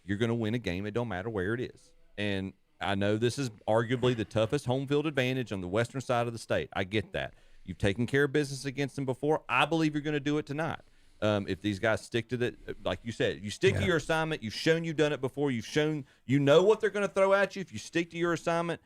you're going to win a game. It don't matter where it is. And I know this is arguably the toughest home field advantage on the western side of the state. I get that. You've taken care of business against them before. I believe you're going to do it tonight. If these guys stick to it, like you said, you stick to your assignment. You've shown you've done it before. You've shown you know what they're going to throw at you. If you stick to your assignment,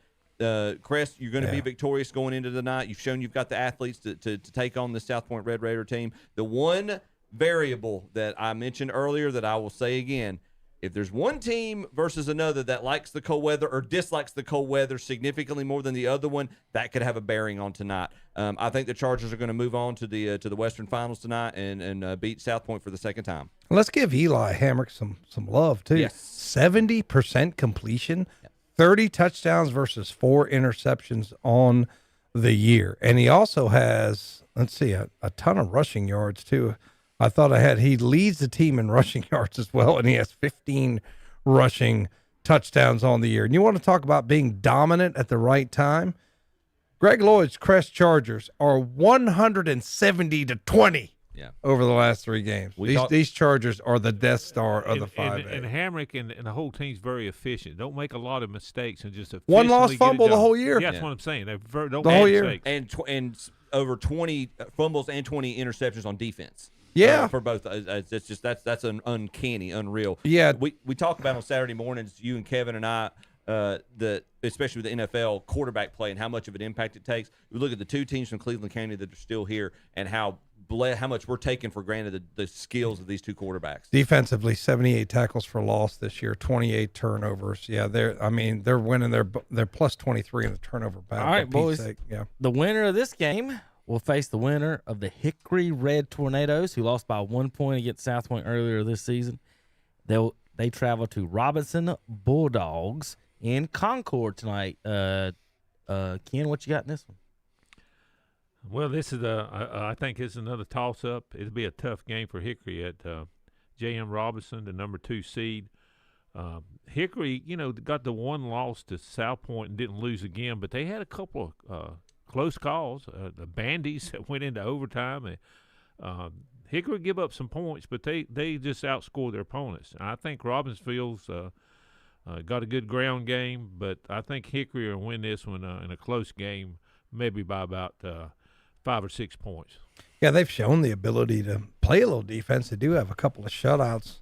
Crest, you're going to be victorious going into the night. You've shown you've got the athletes to take on the South Point Red Raider team. The one variable that I mentioned earlier that I will say again, if there's one team versus another that likes the cold weather or dislikes the cold weather significantly more than the other one, that could have a bearing on tonight. I think the Chargers are going to move on to the Western Finals tonight and beat South Point for the second time. Let's give Eli Hamrick some love too. Yes. 70% completion, 30 touchdowns versus 4 interceptions on the year, and he also has a ton of rushing yards too. I thought he leads the team in rushing yards as well, and he has 15 rushing touchdowns on the year. And you want to talk about being dominant at the right time? Greg Lloyd's Crest Chargers are 170-20 over the last 3 games. These Chargers are the Death Star of the 5A. And Hamrick and the whole team's very efficient. Don't make a lot of mistakes and just one lost fumble the whole year. Yeah, that's what I'm saying. They don't the make whole year. mistakes. And over 20 fumbles and 20 interceptions on defense. Yeah, for both. It's just that's an uncanny, unreal. Yeah, we talk about on Saturday mornings, you and Kevin and I, especially with the NFL quarterback play and how much of an impact it takes. We look at the 2 teams from Cleveland County that are still here and how much we're taking for granted the skills of these 2 quarterbacks. Defensively, 78 tackles for loss this year, 28 turnovers. Yeah, they're winning. They're plus 23 in the turnover battle. All right, boys. Yeah, the winner of this game will face the winner of the Hickory Red Tornadoes, who lost by 1 point against South Point earlier this season. They travel to Robinson Bulldogs in Concord tonight. Ken, what you got in this one? Well, this is I think it's another toss-up. It'll be a tough game for Hickory at J.M. Robinson, the number 2 seed. Hickory, got the 1 loss to South Point and didn't lose again, but they had a couple of close calls. The Bandies that went into overtime. Hickory give up some points, but they just outscored their opponents. I think Robbinsville's got a good ground game, but I think Hickory will win this one in a close game, maybe by about 5 or 6 points. Yeah, they've shown the ability to play a little defense. They do have a couple of shutouts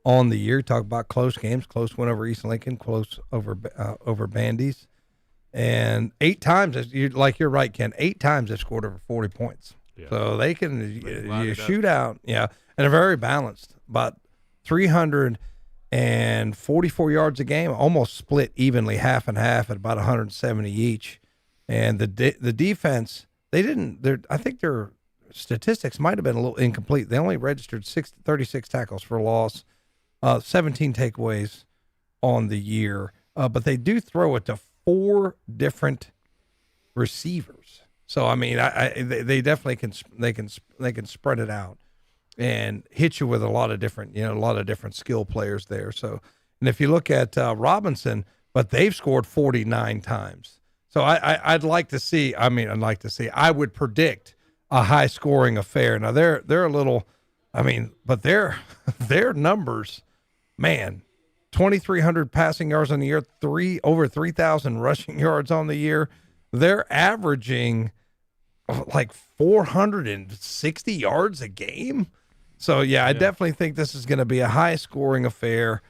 on the year. Talk about close games, close win over East Lincoln, close over Bandies. And 8 times, you're right, Ken, 8 times they've scored over 40 points. Yeah. So they can shoot out, and they're very balanced. About 344 yards a game, almost split evenly, half and half at about 170 each. And the defense, I think their statistics might have been a little incomplete. They only registered 36 tackles for loss, 17 takeaways on the year. But they do throw it to 4 different receivers. So I mean, they definitely can spread it out and hit you with a lot of different skill players there. So, and if you look at Robinson, but they've scored 49 times. So I'd like to see. I would predict a high scoring affair. Now they're a little. But their numbers, man. 2,300 passing yards on the year, over 3,000 rushing yards on the year. They're averaging like 460 yards a game. So, I definitely think this is going to be a high-scoring affair.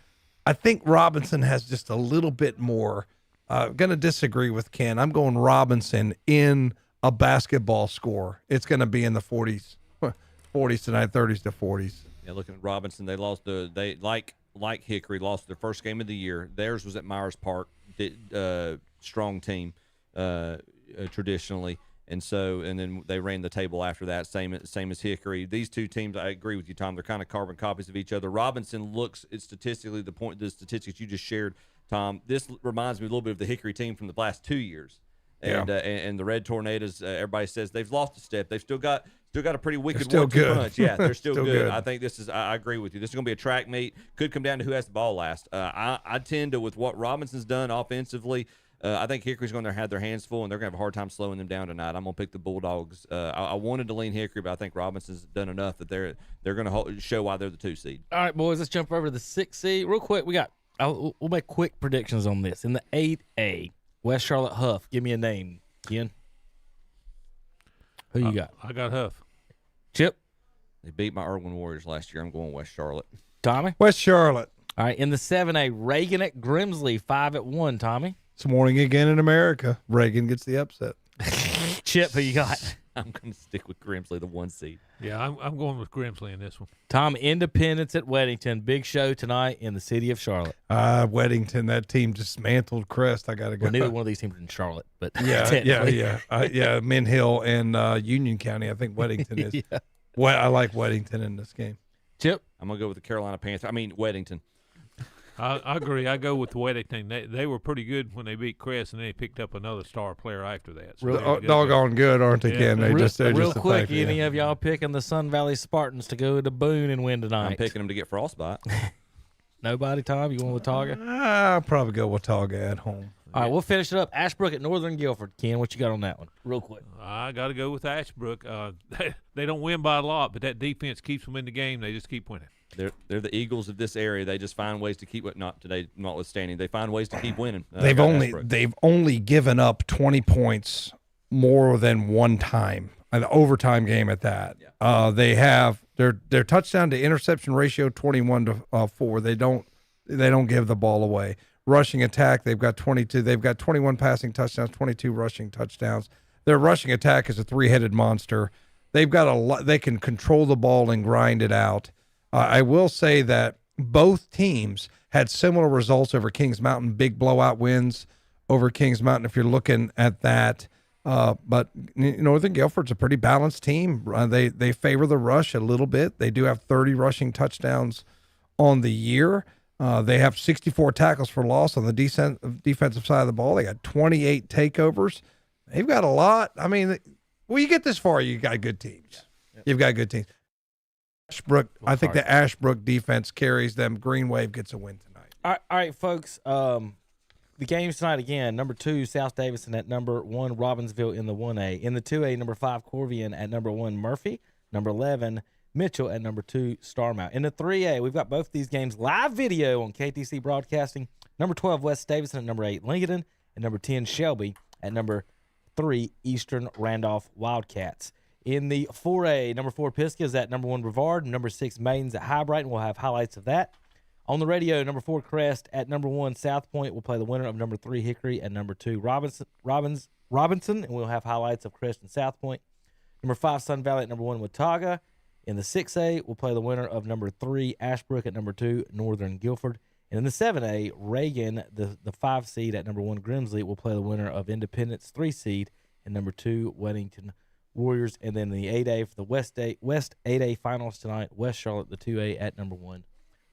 I think Robinson has just a little bit more. Going to disagree with Ken. I'm going Robinson in a basketball score. It's going to be in the 40s tonight, 30s to 40s. Yeah, looking at Robinson, they lost like Hickory, lost their first game of the year. Theirs was at Myers Park, strong team traditionally, and then they ran the table after that, same as Hickory. These 2 teams, I agree with you, Tom. They're kind of carbon copies of each other. Robinson looks statistically the statistics you just shared, Tom. This reminds me a little bit of the Hickory team from the last 2 years, and the Red Tornadoes. Everybody says they've lost a step. They've still got a pretty wicked punch. Yeah, they're still good. I think this is. I agree with you. This is going to be a track meet. Could come down to who has the ball last. I tend to, with what Robinson's done offensively, I think Hickory's going to have their hands full, and they're going to have a hard time slowing them down tonight. I'm going to pick the Bulldogs. I wanted to lean Hickory, but I think Robinson's done enough that they're going to show why they're the 2 seed. All right, boys, let's jump over to the 6 seed real quick. We'll make quick predictions on this. In the 8A, West Charlotte Huff. Give me a name, Ken. Who you got? I got Huff. Chip? They beat my Irwin Warriors last year. I'm going West Charlotte. Tommy? West Charlotte. All right, in the 7A, Reagan at Grimsley, 5-1. Tommy? It's morning again in America. Reagan gets the upset. Chip, who you got? I'm going to stick with Grimsley, the 1 seed. Yeah, I'm going with Grimsley in this one. Tom, Independence at Weddington. Big show tonight in the city of Charlotte. Weddington, that team dismantled Crest. I got to go. Well, neither one of these teams are in Charlotte, but yeah. Mint Hill and Union County. I think Weddington is. Well, I like Weddington in this game. Chip? I'm going to go with the Carolina Panthers. Weddington. I agree. I go with Weddington. They were pretty good when they beat Crest, and then they picked up another star player after that. So doggone good, aren't they, Ken? Real quick, any of y'all picking the Sun Valley Spartans to go to Boone and win tonight? I'm picking them to get frostbite. Nobody, Tom? You going with Watauga? I'll probably go Watauga at home. All right, we'll finish it up. Ashbrook at Northern Guilford. Ken, what you got on that one? Real quick. I got to go with Ashbrook. They don't win by a lot, but that defense keeps them in the game. They just keep winning. They're the Eagles of this area. They just find ways to keep not today, notwithstanding. They find ways to keep winning. They've only given up 20 points more than one time, an overtime game at that. Yeah. They have their touchdown to interception ratio 21-4. They don't give the ball away. Rushing attack, they've got 22. They've got 21 passing touchdowns, 22 rushing touchdowns. Their rushing attack is a three-headed monster. They've got a lot. They can control the ball and grind it out. I will say that both teams had similar results over Kings Mountain, big blowout wins over Kings Mountain if you're looking at that. But Northern Guilford's a pretty balanced team. They favor the rush a little bit. They do have 30 rushing touchdowns on the year. They have 64 tackles for loss on the defensive side of the ball. They got 28 takeovers. They've got a lot. I mean, when you get this far, you got good teams. Yeah. You've got good teams. Ashbrook, I think the Ashbrook defense carries them. Green Wave gets a win tonight. All right, folks. The games tonight again. Number 2, South Davidson at number 1, Robbinsville in the 1A. In the 2A, number 5, Corvian at number 1, Murphy. Number 11, Mitchell at number 2, Starmount. In the 3A, we've got both these games live video on KTC Broadcasting. Number 12, West Davidson at number 8, Lincoln. And number 10, Shelby at number 3, Eastern Randolph Wildcats. In the 4A, number 4, Pisgah is at number 1, Brevard. Number 6, Maidens at High Brighton. We'll have highlights of that. On the radio, number 4, Crest at number 1, South Point. We'll play the winner of number 3, Hickory, and number 2, Robinson. And we'll have highlights of Crest and South Point. Number 5, Sun Valley at number 1, Watauga. In the 6A, we'll play the winner of number 3, Ashbrook, at number 2, Northern Guilford. And in the 7A, Reagan, the 5 seed at number 1, Grimsley, will play the winner of Independence, 3 seed, and number 2, Weddington Warriors. And then the 8A for the West 8A finals tonight, West Charlotte, the 2A at number 1,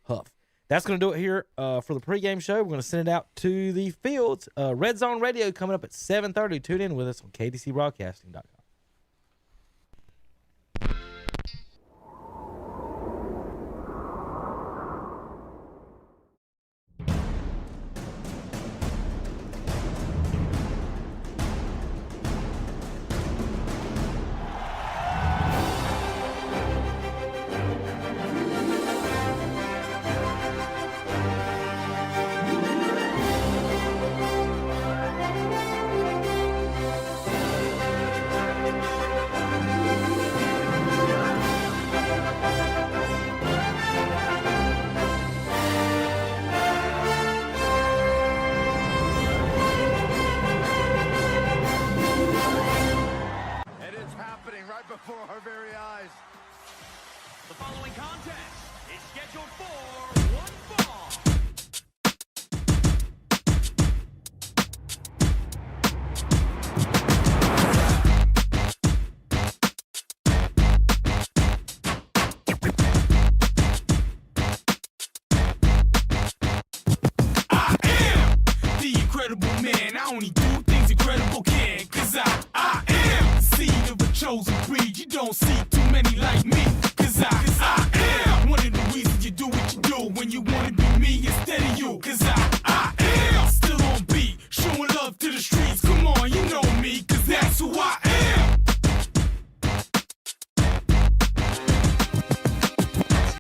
Huff. That's going to do it here for the pregame show. We're going to send it out to the fields. Red Zone Radio coming up at 7:30. Tune in with us on KTCBroadcasting.com. The following contest is scheduled for one fall. I am the incredible man. I only do things incredible can. Cause I am the seed of a chosen breed. You don't see too many like me. Cause I am one of the reasons you do what you do when you wanna be me instead of you. Cause I